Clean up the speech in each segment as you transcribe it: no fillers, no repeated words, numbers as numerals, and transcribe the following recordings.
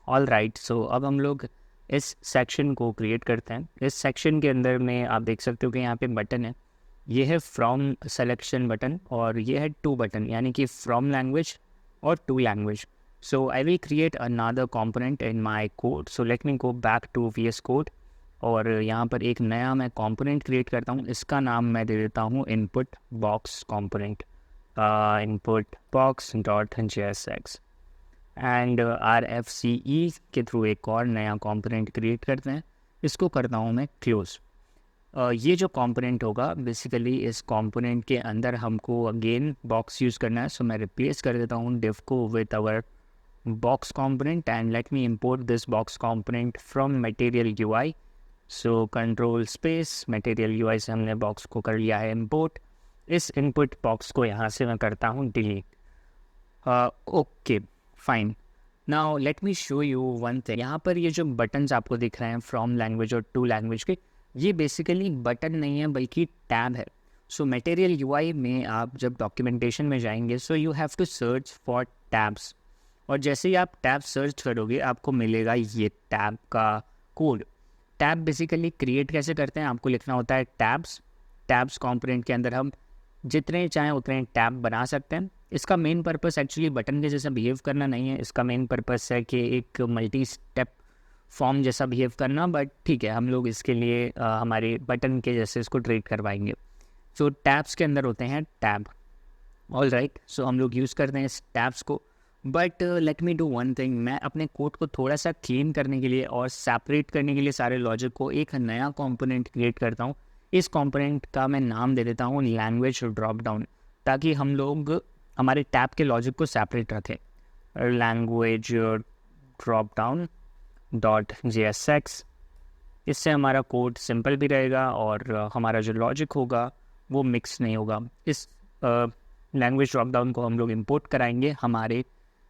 All right, सो अब हम लोग इस सेक्शन को क्रिएट करते हैं। इस सेक्शन के अंदर में आप देख सकते हो कि यहाँ पे बटन है, ये है फ्रॉम सेलेक्शन बटन और ये है टू बटन, यानी कि फ्रॉम लैंग्वेज और to language. So I will create another component in my code. So let me go back to VS code और यहाँ पर एक नया मैं कंपोनेंट क्रिएट करता हूँ। इसका नाम मैं दे देता हूँ input box component, input box dot JSX and RFCE के थ्रू एक और नया कंपोनेंट क्रिएट करते हैं। इसको करता हूँ मैं क्लोज। ये जो कंपोनेंट होगा बेसिकली इस कंपोनेंट के अंदर हमको अगेन बॉक्स यूज़ करना है। सो मैं रिप्लेस कर देता हूँ div को with our box component and let me import this box component from material UI. So control space material UI से हमने box को कर लिया है import। इस input box को यहाँ से मैं करता हूँ delete। Okay fine, now let me show you one thing. यहाँ पर ये जो बटन्स आपको दिख रहे हैं फ्रॉम लैंग्वेज और टू लैंग्वेज के, ये बेसिकली बटन नहीं है बल्कि टैब है। सो मटेरियल UI में आप जब डॉक्यूमेंटेशन में जाएंगे so you have to search for tabs, और जैसे ही आप टैब सर्च करोगे आपको मिलेगा ये टैब का कोड। टैब बेसिकली क्रिएट कैसे करते हैं, आपको लिखना होता है टैब्स कंपोनेंट के अंदर हम जितने चाहें उतने टैब बना सकते हैं। इसका मेन पर्पस एक्चुअली बटन के जैसा बिहेव करना नहीं है, इसका मेन पर्पस है कि एक मल्टी स्टेप फॉर्म जैसा बिहेव करना, बट ठीक है हम लोग इसके लिए हमारे बटन के जैसे इसको ट्रीट करवाएंगे। सो टैब्स के अंदर होते हैं टैब, ऑल राइट। सो हम लोग यूज़ करते हैं इस टैब्स को, but let me do one thing. मैं अपने कोड को थोड़ा सा क्लीन करने के लिए और सेपरेट करने के लिए सारे लॉजिक को एक नया कंपोनेंट क्रिएट करता हूँ। इस कंपोनेंट का मैं नाम दे देता हूँ लैंग्वेज ड्रॉप डाउन, ताकि हम लोग हमारे टैब के लॉजिक को सेपरेट रखें। Language drop down dot JSX, इससे हमारा कोड सिंपल भी रहेगा और हमारा जो लॉजिक होगा वो मिक्स नहीं होगा। इस लैंग्वेज ड्रॉप डाउन को हम लोग इंपोर्ट कराएंगे हमारे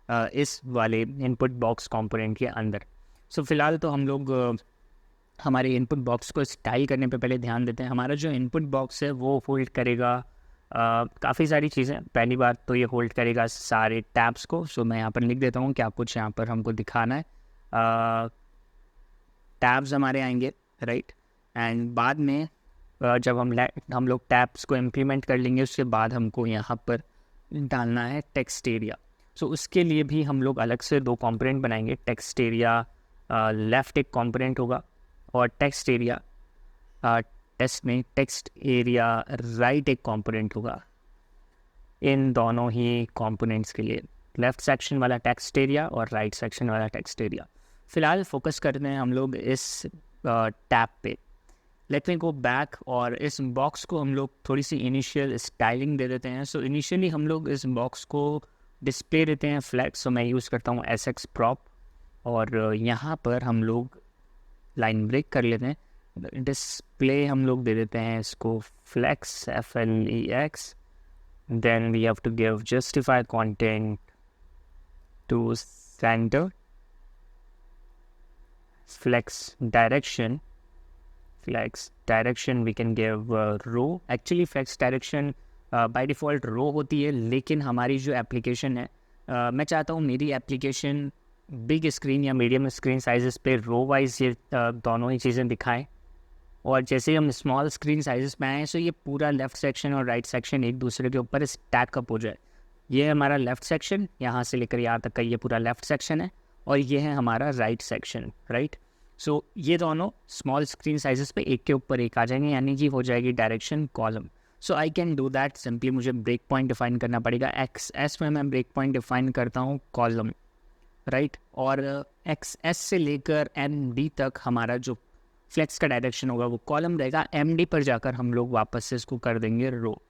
इस वाले इनपुट बॉक्स कंपोनेंट के अंदर। सो फिलहाल तो हम लोग हमारे इनपुट बॉक्स को स्टाइल करने पे पहले ध्यान देते हैं। हमारा जो इनपुट बॉक्स है वो होल्ड करेगा काफ़ी सारी चीज़ें। पहली बात तो ये होल्ड करेगा सारे टैब्स को। सो मैं यहाँ पर लिख देता हूँ क्या कुछ यहाँ पर हमको दिखाना है। टैब्स हमारे आएंगे, राइट, एंड बाद में जब हम लोग टैब्स को इम्प्लीमेंट कर लेंगे उसके बाद हमको यहाँ पर डालना है टेक्स्ट एरिया। सो उसके लिए भी हम लोग अलग से दो कंपोनेंट बनाएंगे। टेक्स्ट एरिया लेफ्ट एक कंपोनेंट होगा और टेक्स्ट एरिया टेस्ट में टेक्स्ट एरिया राइट एक कंपोनेंट होगा। इन दोनों ही कंपोनेंट्स के लिए लेफ्ट सेक्शन वाला टेक्स्ट एरिया और राइट सेक्शन वाला टेक्स्ट एरिया। फ़िलहाल फोकस करते हैं हम लोग इस टैब पे। लेट मी गो बैक और इस बॉक्स को हम लोग थोड़ी सी इनिशियल स्टाइलिंग दे देते हैं। सो इनिशियली हम लोग इस बॉक्स को डिस्प्ले देते हैं फ्लैट। सो मैं यूज़ करता हूँ SX prop और यहाँ पर हम लोग लाइन ब्रेक कर लेते हैं। डिस्प्ले हम लोग दे देते हैं इसको flex FLEX, then we have to give justify content to center, flex direction we can give row। Actually flex direction by default row होती है, लेकिन हमारी जो एप्लीकेशन है मैं चाहता हूँ मेरी एप्लीकेशन बिग स्क्रीन या मीडियम स्क्रीन साइज़ पे रो वाइज ये दोनों ही चीज़ें दिखाएं। और जैसे ही हम स्मॉल स्क्रीन साइज़ पे आएँ सो ये पूरा लेफ़्ट सेक्शन और राइट सेक्शन एक दूसरे के ऊपर स्टैक अप हो जाए। ये हमारा लेफ़्ट सेक्शन, यहाँ से लेकर यहाँ तक का ये पूरा लेफ़्ट सेक्शन है और ये है हमारा राइट सेक्शन, राइट। सो ये दोनों स्मॉल स्क्रीन साइज़ पे एक के ऊपर एक आ जाएंगे, यानी कि हो जाएगी direction column. So I can do that simply. मुझे ब्रेक पॉइंट डिफाइन करना पड़ेगा। XS में मैं ब्रेक पॉइंट डिफाइन करता हूँ कॉलम, राइट, और XS से लेकर MD तक हमारा जो फ्लेक्स का डायरेक्शन होगा वो कॉलम रहेगा। MD पर जाकर हम लोग वापस से इसको कर देंगे row.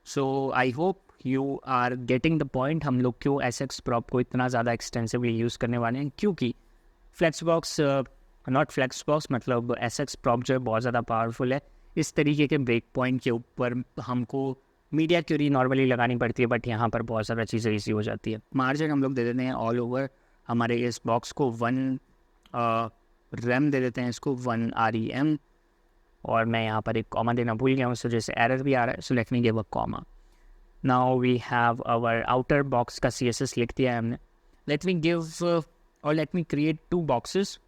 So I hope you are getting the point. हम लोग क्यों SX prop को इतना ज़्यादा एक्सटेंसिवली यूज़ करने वाले हैं, क्योंकि flex box not flex box मतलब SX prop जो है बहुत ज़्यादा पावरफुल है। इस तरीके के ब्रेक पॉइंट के ऊपर हमको मीडिया क्यूरी नॉर्मली लगानी पड़ती है, बट यहाँ पर बहुत ज़्यादा चीज़ें ईजी हो जाती है। मार्जिन हम लोग दे देते हैं ऑल ओवर। हमारे इस बॉक्स को 1 रेम दे देते हैं, इसको 1 REM, और मैं यहाँ पर एक कॉमा देना भूल गया हूँ, सो जैसे एरर भी आ रहा है। So let me give a comma. Now we have our outer box का CSS लिख दिया है हमने। लेट मी गिव और let me create 2 boxes.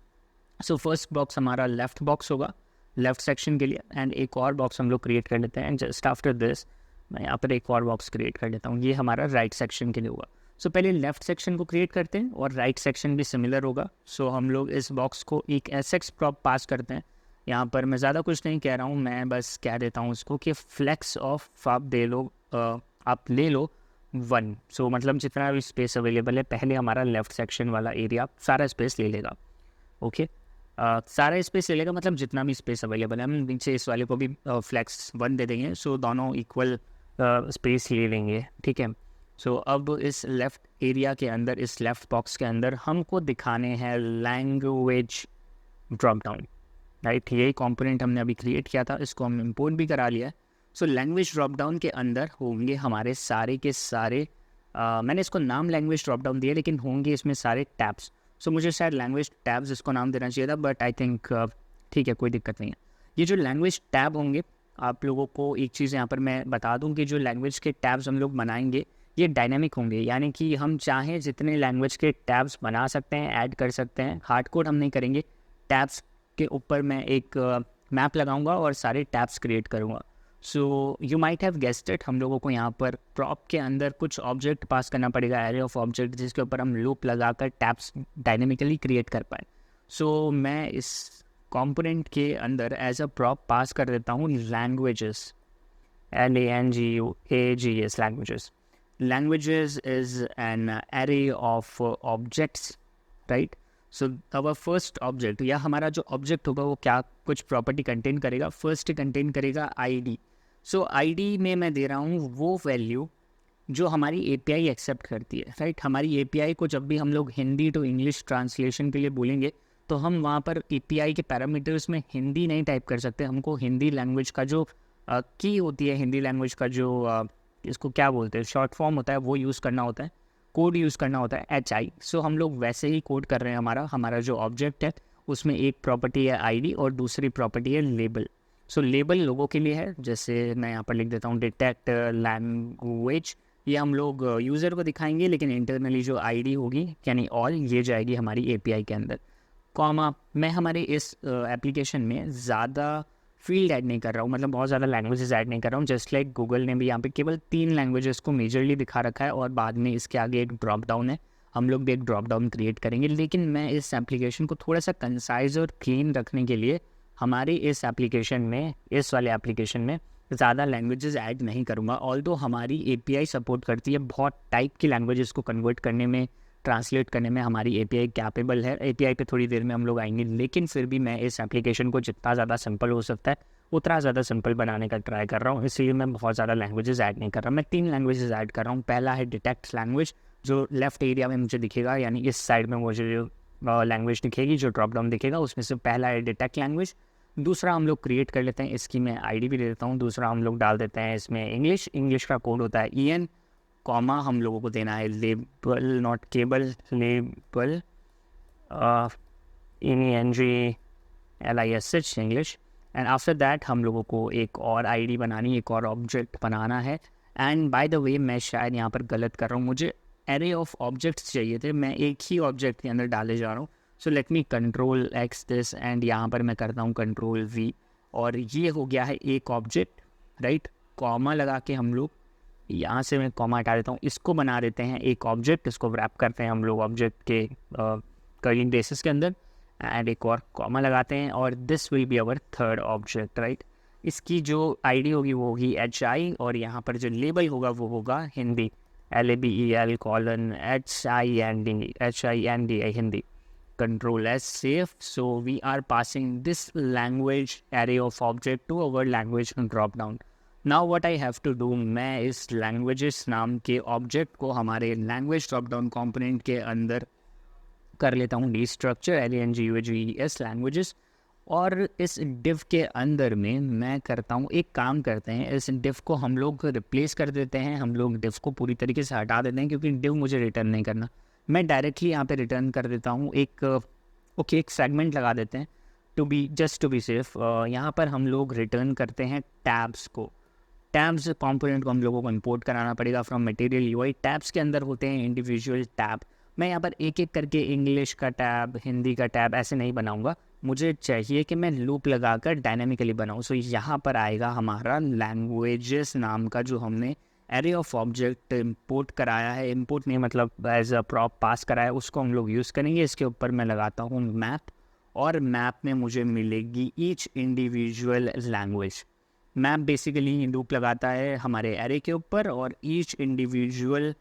So first box हमारा लेफ्ट बॉक्स होगा लेफ्ट सेक्शन के लिए, एंड एक और बॉक्स हम लोग क्रिएट कर लेते हैं। एंड जस्ट आफ्टर दिस मैं यहाँ पर एक और बॉक्स क्रिएट कर लेता हूँ, ये हमारा राइट सेक्शन के लिए होगा। सो पहले लेफ्ट सेक्शन को क्रिएट करते हैं और राइट सेक्शन भी सिमिलर होगा। सो हम लोग इस बॉक्स को एक एसएक्स प्रॉप पास करते हैं। यहाँ पर मैं ज़्यादा कुछ नहीं कह रहा हूँ, मैं बस कह देता हूँ उसको कि फ्लेक्स ऑफ आप दे लो, आप ले लो 1। सो मतलब जितना भी स्पेस अवेलेबल है, पहले हमारा लेफ्ट सेक्शन वाला एरिया सारा स्पेस ले लेगा। ओके, सारा स्पेस ले लेगा मतलब जितना भी स्पेस अवेलेबल है। हम नीचे इस वाले को भी फ्लेक्स 1 दे देंगे, सो दोनों इक्वल स्पेस ले लेंगे, ठीक है। सो अब इस लेफ़्ट एरिया के अंदर, इस लेफ़्ट बॉक्स के अंदर हमको दिखाने हैं लैंग्वेज ड्रॉप डाउन, राइट। यही कंपोनेंट हमने अभी क्रिएट किया था, इसको हम इंपोर्ट भी करा लिया है। सो लैंग्वेज ड्रॉप डाउन के अंदर होंगे हमारे सारे के सारे, मैंने इसको नाम लैंग्वेज ड्रॉप डाउन दिया, लेकिन होंगे इसमें सारे टैब्स। सो मुझे शायद लैंग्वेज टैब्स इसको नाम देना चाहिए था, बट आई थिंक ठीक है, कोई दिक्कत नहीं है। ये जो लैंग्वेज टैब होंगे, आप लोगों को एक चीज़ यहाँ पर मैं बता दूँ कि जो लैंग्वेज के टैब्स हम लोग बनाएंगे ये डायनेमिक होंगे, यानी कि हम चाहें जितने लैंग्वेज के टैब्स बना सकते हैं, ऐड कर सकते हैं। हार्ड कोड हम नहीं करेंगे, टैब्स के ऊपर मैं एक मैप लगाऊंगा और सारे टैब्स क्रिएट करूंगा। So you might have guessed it, हम लोगों को यहाँ पर प्रॉप के अंदर कुछ ऑब्जेक्ट पास करना पड़ेगा, एरे ऑफ ऑब्जेक्ट, जिसके ऊपर हम लूप लगाकर टैब्स डायनेमिकली क्रिएट कर पाए। सो मैं इस कंपोनेंट के अंदर एज अ प्रॉप पास कर देता हूँ languages, LANGUAGES, languages. Languages is an array of objects, right? So our first object, या हमारा जो ऑब्जेक्ट होगा वो क्या कुछ प्रॉपर्टी कंटेन करेगा। फर्स्ट कंटेन करेगा ID। सो ID में मैं दे रहा हूँ वो वैल्यू जो हमारी API एक्सेप्ट करती है, राइट। हमारी API को जब भी हम लोग हिंदी टू इंग्लिश ट्रांसलेशन के लिए बोलेंगे तो हम वहाँ पर API के पैरामीटर्स में हिंदी नहीं टाइप कर सकते। हमको हिंदी लैंग्वेज का जो की होती है, हिंदी लैंग्वेज का जो इसको क्या बोलते हैं, शॉर्ट फॉर्म होता है, वो यूज़ करना होता है, कोड यूज़ करना होता है HI। सो हम लोग वैसे ही कोड कर रहे हैं। हमारा जो ऑब्जेक्ट है उसमें एक प्रॉपर्टी है ID और दूसरी प्रॉपर्टी है लेबल। सो लेबल लोगों के लिए है, जैसे मैं यहाँ पर लिख देता हूँ डिटेक्ट लैंग्वेज, ये हम लोग यूज़र को दिखाएंगे, लेकिन इंटरनली जो ID होगी यानी ऑल, ये जाएगी हमारी API के अंदर। कॉमा, मैं हमारे इस एप्लीकेशन में ज़्यादा फील्ड ऐड नहीं कर रहा हूँ, मतलब बहुत ज़्यादा लैंग्वेजेस ऐड नहीं कर रहा हूँ। जस्ट लाइक गूगल ने भी यहाँ पे केवल 3 लैंग्वेजेस को मेजरली दिखा रखा है और बाद में इसके आगे एक ड्रॉप डाउन है। हम लोग भी एक ड्रॉप डाउन क्रिएट करेंगे, लेकिन मैं इस एप्लीकेशन को थोड़ा सा कंसाइज और क्लीन रखने के लिए हमारे इस एप्लीकेशन में, इस वाले एप्लीकेशन में ज़्यादा लैंग्वेजेस ऐड नहीं करूँगा। ऑल्दो हमारी API सपोर्ट करती है, बहुत टाइप की लैंग्वेजेस को कन्वर्ट करने में, ट्रांसलेट करने में हमारी API कैपेबल है। API पे थोड़ी देर में हम लोग आएंगे, लेकिन फिर भी मैं इस एप्लीकेशन को जितना ज़्यादा सिंपल हो सकता है उतना ज़्यादा सिंपल बनाने का ट्राई कर रहा हूँ, इसलिए मैं बहुत ज़्यादा लैंग्वेजेस ऐड नहीं कर रहा। मैं 3 लैंग्वेजेस ऐड कर रहा हूँ। पहला है डिटेक्ट लैंग्वेज, जो लेफ्ट एरिया में मुझे दिखेगा, यानी इस साइड में मुझे जो लैंग्वेज दिखेगी, जो ड्रॉप डाउन दिखेगा, उसमें से पहला है डिटेक्ट लैंग्वेज। दूसरा हम लोग क्रिएट कर लेते हैं, इसकी मैं ID भी दे देता हूँ। दूसरा हम लोग डाल देते हैं इसमें इंग्लिश का कोड होता है EN, कॉमा हम लोगों को देना है label, not cable, label ENGLISH English. And after that हम लोगों को एक और ID बनानी, एक और ऑब्जेक्ट बनाना है। एंड बाय द वे मैं शायद यहाँ पर गलत कर रहा हूँ, मुझे एरे ऑफ ऑब्जेक्ट्स चाहिए थे, मैं एक ही ऑब्जेक्ट के अंदर डाले जा रहा हूँ। सो let me control X this, and यहाँ पर मैं करता हूँ कंट्रोल V, और ये हो गया है एक ऑब्जेक्ट, राइट। कॉमा लगा के हम लोग यहाँ से, मैं कॉमा हटा देता हूँ, इसको बना देते हैं एक ऑब्जेक्ट, इसको रैप करते हैं हम लोग ऑब्जेक्ट के कर्ली ब्रेसेस के अंदर, एंड एक और कॉमा लगाते हैं, और this will be our third object, right. इसकी जो ID होगी वो होगी HI, और यहाँ पर जो लेबल होगा वो होगा Hindi, LABEL colon HIND Hindi. Control S save. So we are passing this language array of object to our language drop down. Now what I have to do, मैं इस languages नाम के object को हमारे language drop down component के अंदर कर लेता हूँ destructure LANGUAGES languages, और इस div के अंदर में मैं करता हूँ, एक काम करते हैं, इस div को हम लोग रिप्लेस कर देते हैं, हम लोग div को पूरी तरीके से हटा देते हैं, क्योंकि div मुझे रिटर्न नहीं करना। मैं डायरेक्टली यहाँ पे रिटर्न कर देता हूँ एक सेगमेंट लगा देते हैं, टू बी सेफ। यहाँ पर हम लोग रिटर्न करते हैं टैब्स को। टैब्स कंपोनेंट को हम लोगों को इंपोर्ट कराना पड़ेगा फ्रॉम मटेरियल UI। टैब्स के अंदर होते हैं इंडिविजुअल टैब, मैं यहाँ पर एक एक करके इंग्लिश का टैब, हिंदी का टैब ऐसे नहीं बनाऊँगा, मुझे चाहिए कि मैं लूप लगाकर डायनेमिकली बनाऊँ। सो यहाँ पर आएगा हमारा लैंग्वेजेस नाम का जो हमने एरे ऑफ ऑब्जेक्ट इंपोर्ट कराया है, इंपोर्ट नहीं मतलब एज अ प्रॉप पास कराया है, उसको हम लोग यूज़ करेंगे। इसके ऊपर मैं लगाता हूँ मैप, और मैप में मुझे मिलेगी each individual language. Map basically loop लगाता है हमारे एरे के ऊपर और ईच इंडिविजुअल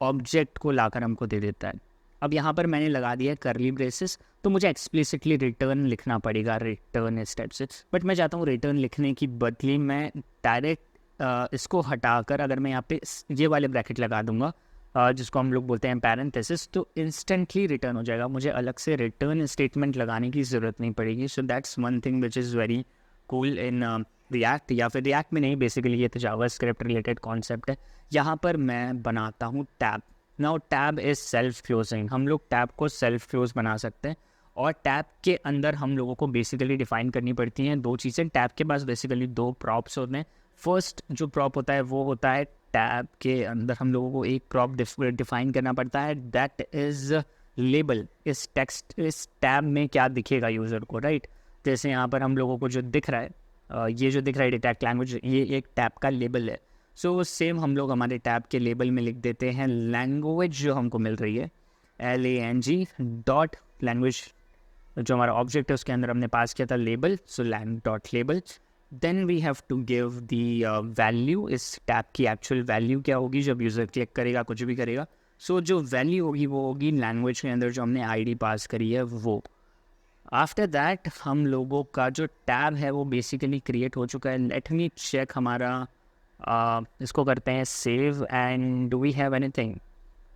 ऑब्जेक्ट को लाकर हमको दे देता है। अब यहाँ पर मैंने लगा दिया है करली ब्रेसेस, तो मुझे एक्सप्लिसिटली रिटर्न लिखना पड़ेगा, रिटर्न इस टाइप से। बट मैं चाहता हूँ रिटर्न लिखने की बदली मैं डायरेक्ट इसको हटाकर अगर मैं यहाँ पे ये वाले ब्रैकेट लगा दूंगा, जिसको हम लोग बोलते हैं पैरेंथेसिस, तो इंस्टेंटली रिटर्न हो जाएगा, मुझे अलग से रिटर्न स्टेटमेंट लगाने की ज़रूरत नहीं पड़ेगी। So that's one thing which is very cool in React, या फिर रिएक्ट में नहीं, बेसिकली ये तो जावास्क्रिप्ट रिलेटेड कॉन्सेप्ट है। यहाँ पर मैं बनाता हूँ tab. Now tab is self closing, हम लोग टैब को सेल्फ क्लोज बना सकते हैं, और टैब के अंदर हम लोगों को बेसिकली डिफाइन करनी पड़ती हैं दो चीज़ें। टैब के पास बेसिकली दो प्रॉप्स होते हैं। फर्स्ट जो प्रॉप होता है वो होता है टैब के अंदर हम लोगों को एक प्रॉप डिफाइन करना पड़ता है, दैट इज़ लेबल। इस टेक्स्ट, इस टैब में क्या दिखेगा यूज़र को, राइट। जैसे यहाँ पर हम लोगों को जो दिख रहा है, ये जो दिख रहा है डिटेक्ट लैंग्वेज, ये एक टैब का लेबल है। सो सेम हम लोग हमारे टैब के लेबल में लिख देते हैं लैंग्वेज जो हमको मिल रही है, LANG डॉट लैंग्वेज, जो हमारा ऑब्जेक्ट है उसके अंदर हमने पास किया था label, so lang dot label. Then we have to give the value, इस टैब की एक्चुअल वैल्यू क्या होगी जब यूज़र क्लिक करेगा, कुछ भी करेगा। सो जो वैल्यू होगी वो होगी लैंग्वेज के अंदर जो हमने ID पास करी है वो। आफ्टर दैट हम लोगों का जो टैब है वो बेसिकली क्रिएट हो चुका है। लेट मी चेक हमारा इसको करते हैं save, and do we have anything?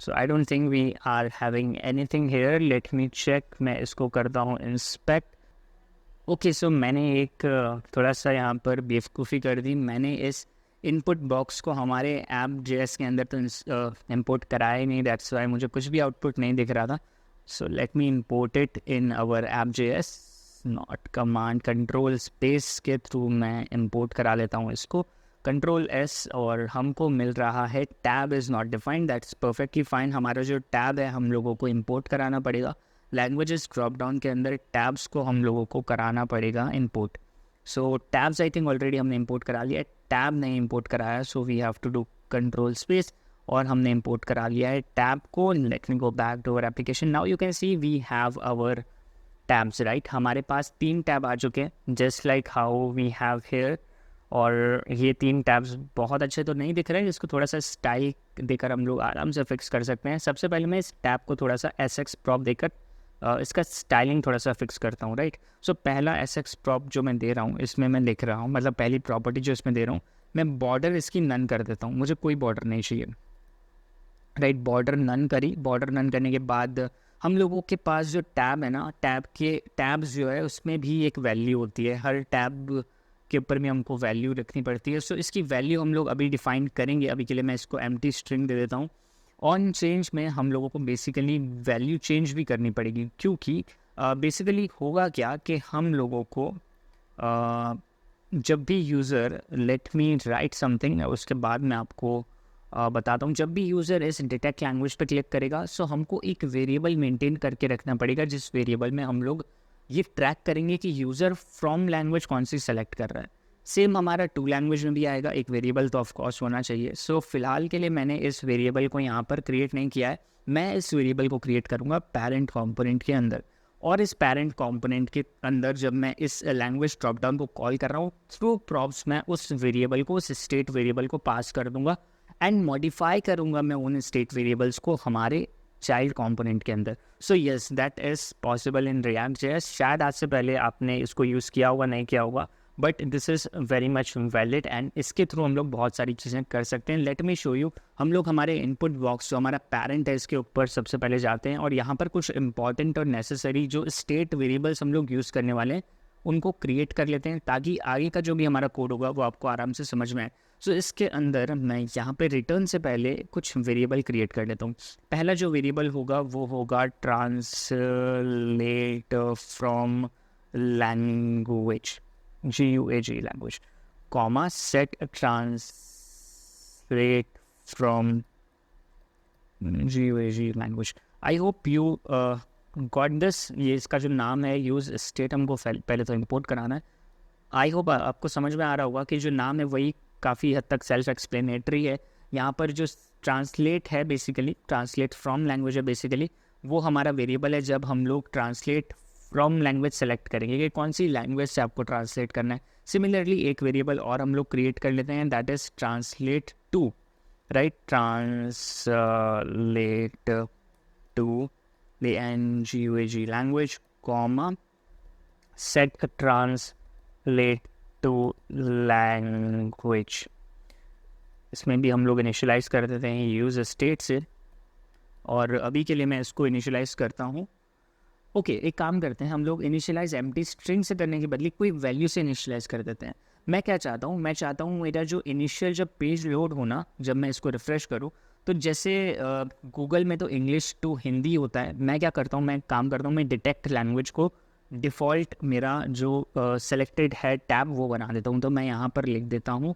So I don't think we are having anything here. Let me check, मैं इसको करता हूँ इंस्पेक्ट। ओके, सो मैंने एक थोड़ा सा यहाँ पर बेवकूफ़ी कर दी, मैंने इस इनपुट बॉक्स को हमारे ऐप JS के अंदर तो इंपोर्ट कराया ही नहीं, दैट्स वाई मुझे कुछ भी आउटपुट नहीं दिख रहा था। So let me import it in our app JS, not command, control space के थ्रू मैं इंपोर्ट करा लेता हूँ इसको, कंट्रोल S, और हमको मिल रहा है tab is not defined, that's perfectly fine. हमारा जो टैब है हम लोगों को इंपोर्ट कराना पड़ेगा, लैंग्वेजेस ड्रॉप डाउन के अंदर टैब्स को हम लोगों को कराना पड़ेगा import. So tabs I think already हमने इंपोर्ट करा लिया है, टैब नहीं इंपोर्ट कराया, so we have to do control space, और हमने इंपोर्ट करा लिया है टैब को। Let me go back to our application. Now you can see we have our tabs, right. हमारे पास 3 टैब आ चुके हैं, just like how we have here. और ये 3 टैब्स बहुत अच्छे तो नहीं दिख रहे हैं, इसको थोड़ा सा स्टाइल देकर हम लोग आराम से फिक्स कर सकते हैं। सबसे पहले मैं इस टैब को थोड़ा सा SX प्रॉप देकर इसका स्टाइलिंग थोड़ा सा फिक्स करता हूँ, राइट। सो पहला SX प्रॉप जो मैं दे रहा हूँ इसमें मैं लिख रहा हूँ, मतलब पहली प्रॉपर्टी जो इसमें दे रहा हूँ, मैं बॉर्डर इसकी नन कर देता हूँ, मुझे कोई बॉर्डर नहीं चाहिए, राइट। बॉर्डर नन करी, बॉर्डर नन करने के बाद हम लोगों के पास जो टैब है ना, टैब के टैब्स जो है उसमें भी एक वैल्यू होती है, हर टैब के ऊपर में हमको वैल्यू रखनी पड़ती है। सो इसकी वैल्यू हम लोग अभी डिफाइन करेंगे, अभी के लिए मैं इसको एम्प्टी स्ट्रिंग दे देता हूँ। ऑन चेंज में हम लोगों को बेसिकली वैल्यू चेंज भी करनी पड़ेगी, क्योंकि बेसिकली होगा क्या कि हम लोगों को जब भी user, let me right something, उसके बाद मैं आपको बताता हूँ, जब भी यूज़र इस डिटेक्ट लैंग्वेज पर क्लिक करेगा सो हमको एक वेरिएबल मेंटेन करके रखना पड़ेगा, जिस वेरिएबल में हम लोग ये ट्रैक करेंगे कि यूज़र फ्रॉम लैंग्वेज कौन सी सेलेक्ट कर रहा है। सेम हमारा टू लैंग्वेज में भी आएगा, एक वेरिएबल तो ऑफ कोर्स होना चाहिए। सो फिलहाल के लिए मैंने इस वेरिएबल को यहाँ पर क्रिएट नहीं किया है, मैं इस वेरिएबल को क्रिएट करूँगा पेरेंट कंपोनेंट के अंदर। और इस पेरेंट कंपोनेंट के अंदर जब मैं इस लैंग्वेज ड्रॉप डाउन को कॉल कर रहा हूँ, थ्रू प्रॉप्स मैं उस वेरिएबल को, उस स्टेट वेरिएबल को पास कर दूंगा, एंड मॉडिफाई करूँगा मैं उन स्टेट वेरिएबल्स को हमारे चाइल्ड कंपोनेंट के अंदर। So yes, that is possible in React JS। शायद आज से पहले आपने इसको यूज़ किया होगा, नहीं किया होगा, but this is very much valid, and इसके थ्रू हम लोग बहुत सारी चीज़ें कर सकते हैं। Let me show you. हम लोग हमारे इनपुट बॉक्स जो हमारा पेरेंट है इसके ऊपर सबसे पहले जाते हैं, और यहाँ पर कुछ इंपॉर्टेंट और नेसेसरी जो स्टेट वेरिएबल्स हम लोग यूज़ करने वाले हैं उनको क्रिएट कर लेते हैं, ताकि आगे का जो भी हमारा कोड होगा वो आपको आराम से समझ में आए। सो इसके अंदर मैं यहाँ पे रिटर्न से पहले कुछ वेरिएबल क्रिएट कर लेता हूँ। पहला जो वेरिएबल होगा वो होगा translate from language, GUAG language, comma set translate from GUAG language. I hope you got this. ये इसका जो नाम है यूज़ स्टेट, हमको पहले तो इंपोर्ट कराना है। आई होप आपको समझ में आ रहा होगा कि जो नाम है वही काफ़ी हद तक सेल्फ एक्सप्लेनेटरी है। यहाँ पर जो ट्रांसलेट है बेसिकली, ट्रांसलेट फ्रॉम लैंग्वेज है बेसिकली, वो हमारा वेरिएबल है। जब हम लोग ट्रांसलेट फ्रॉम लैंग्वेज सेलेक्ट करेंगे कि कौन सी लैंग्वेज से आपको ट्रांसलेट करना है, सिमिलरली एक वेरिएबल और हम लोग क्रिएट कर लेते हैं, that is translate to, right. Translate to LANGUAGE language comma set translate to language. इसमें भी हम लोग इनिशियलाइज़ कर देते हैं यूज़ स्टेट से, और अभी के लिए मैं इसको इनिशियलाइज़ करता हूँ। ओके, एक काम करते हैं, हम लोग इनिशियलाइज़ एम्प्टी स्ट्रिंग से करने के बदले कोई वैल्यू से इनिशियलाइज़ कर देते हैं। मैं क्या चाहता हूँ, मैं चाहता हूँ मेरा जो इनिशियल जब पेज लोड होना, जब मैं इसको रिफ़्रेश करूँ, तो जैसे गूगल में तो इंग्लिश टू हिंदी होता है, मैं क्या करता हूँ, मैं काम करता हूँ, मैं डिटेक्ट लैंग्वेज को डिफ़ॉल्ट मेरा जो सेलेक्टेड है टैब वो बना देता हूँ। तो मैं यहाँ पर लिख देता हूँ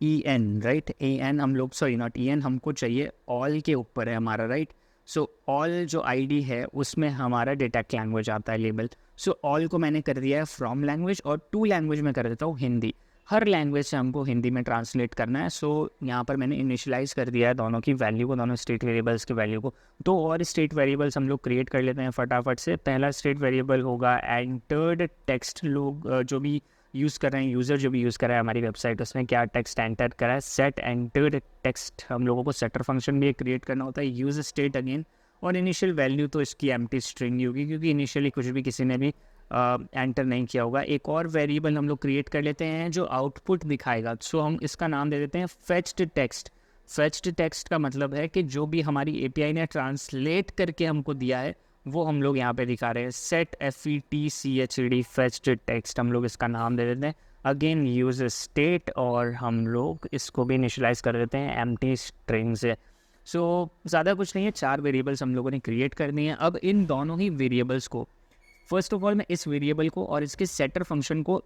EN, राइट। AN हम लोग, सॉरी नॉट EN, हमको चाहिए ऑल के ऊपर है हमारा, राइट। सो ऑल जो ID है उसमें हमारा डिटेक्ट लैंग्वेज आता है लेबल। सो ऑल को मैंने कर दिया है फ्रॉम लैंग्वेज, और टू लैंग्वेज में कर देता हूँ हिंदी। हर लैंग्वेज से हमको हिंदी में ट्रांसलेट करना है। सो यहाँ पर मैंने इनिशियलाइज़ कर दिया है दोनों की वैल्यू को, दोनों स्टेट वेरिएबल्स के वैल्यू को। दो और स्टेट वेरिएबल्स हम लोग क्रिएट कर लेते हैं फटाफट से। पहला स्टेट वेरिएबल होगा एंटर्ड टेक्स्ट। लोग जो भी यूज़ कर रहे हैं, यूज़र जो भी यूज़ कर रहा है हमारी वेबसाइट, उसमें क्या टेक्स्ट एंटर करा है, सेट एंटर्ड टेक्स्ट। हम लोगों को सेटर फंक्शन भी क्रिएट करना होता है, यूज़ स्टेट अगेन, और इनिशियल वैल्यू तो इसकी एम्प्टी स्ट्रिंग ही होगी, क्योंकि इनिशियली कुछ भी किसी ने भी एंटर नहीं किया होगा। एक और वेरिएबल हम लोग क्रिएट कर लेते हैं जो आउटपुट दिखाएगा। सो हम इसका नाम दे देते हैं फेच्ड टेक्स्ट। फेच्ड टेक्स्ट का मतलब है कि जो भी हमारी API ने ट्रांसलेट करके हमको दिया है वो हम लोग यहाँ पे दिखा रहे हैं। सेट FETCHD फेच्ड टेक्स्ट हम लोग इसका नाम दे देते हैं। अगेन यूज स्टेट, और हम लोग इसको भी इनिशियलाइज कर देते हैं एम्प्टी स्ट्रिंग से। सो ज़्यादा कुछ नहीं है, 4 वेरिएबल्स हम लोगों ने क्रिएट करनी है। अब इन दोनों ही वेरिएबल्स को, फर्स्ट ऑफ ऑल मैं इस वेरिएबल को और इसके सेटर फंक्शन को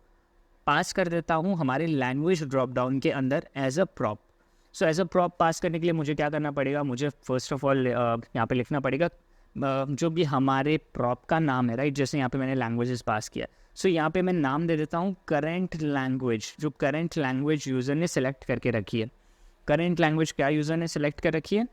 पास कर देता हूँ हमारे लैंग्वेज ड्रॉप डाउन के अंदर as a prop. So as a prop pass करने के लिए मुझे क्या करना पड़ेगा, मुझे फर्स्ट ऑफ ऑल यहाँ पे लिखना पड़ेगा जो भी हमारे प्रॉप का नाम है, राइट। जैसे यहाँ पे मैंने लैंग्वेजेस पास किया, सो यहाँ पे मैं नाम दे देता हूँ करेंट लैंग्वेज, जो करेंट लैंग्वेज यूज़र ने सेलेक्ट करके रखी है। करेंट लैंग्वेज क्या यूज़र ने सेलेक्ट कर रखी है,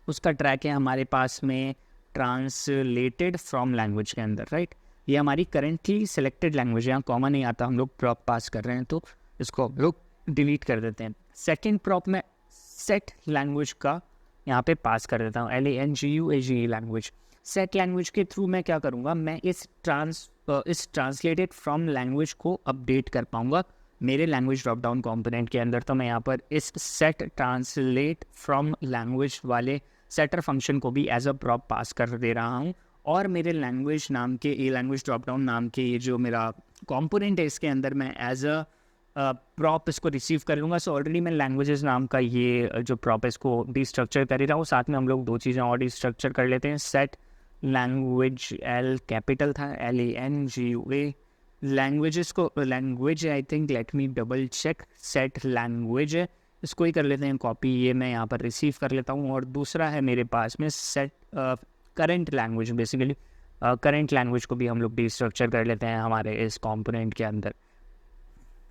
उसका ट्रैक है हमारे पास में ट्रांसलेटेड फ्रॉम लैंग्वेज के अंदर, राइट। ये हमारी करेंटली सेलेक्टेड लैंग्वेज है, यहाँ कॉमा नहीं आता, हम लोग प्रॉप पास कर रहे हैं तो इसको हम लोग डिलीट कर देते हैं। सेकेंड प्रॉप में सेट लैंग्वेज का यहाँ पे पास कर देता हूँ, LANGUAGE लैंग्वेज। सेट लैंग्वेज के थ्रू मैं क्या करूँगा, मैं इस ट्रांसलेटेड फ्रॉम लैंग्वेज को अपडेट कर पाऊँगा मेरे लैंग्वेज ड्रॉप डाउन कॉम्पोनेंट के अंदर। तो मैं यहाँ पर इस सेट ट्रांसलेट फ्रॉम लैंग्वेज वाले सेटर फंक्शन को भी एज अ प्रॉप पास कर दे रहा हूँ, और मेरे लैंग्वेज नाम के, ये लैंग्वेज ड्रॉप डाउन नाम के ये जो मेरा कॉम्पोनेंट है इसके अंदर मैं एज अ प्रॉप इसको रिसीव कर लूँगा। सो ऑलरेडी मैं लैंग्वेजेस नाम का ये जो प्रॉप है इसको डिस्ट्रक्चर कर ही रहा हूँ। साथ में हम लोग दो चीज़ें और डिस्ट्रक्चर कर लेते हैं। सेट लैंग्वेज, L कैपिटल था, LANGUA लैंग्वेजेस को, language I think, let me double check, set language है, इसको ही कर लेते हैं कॉपी, ये मैं यहाँ पर रिसीव कर लेता हूँ। और दूसरा है मेरे पास में set current language, basically current language को भी हम लोग डिस्ट्रक्चर कर लेते हैं हमारे इस कंपोनेंट के अंदर।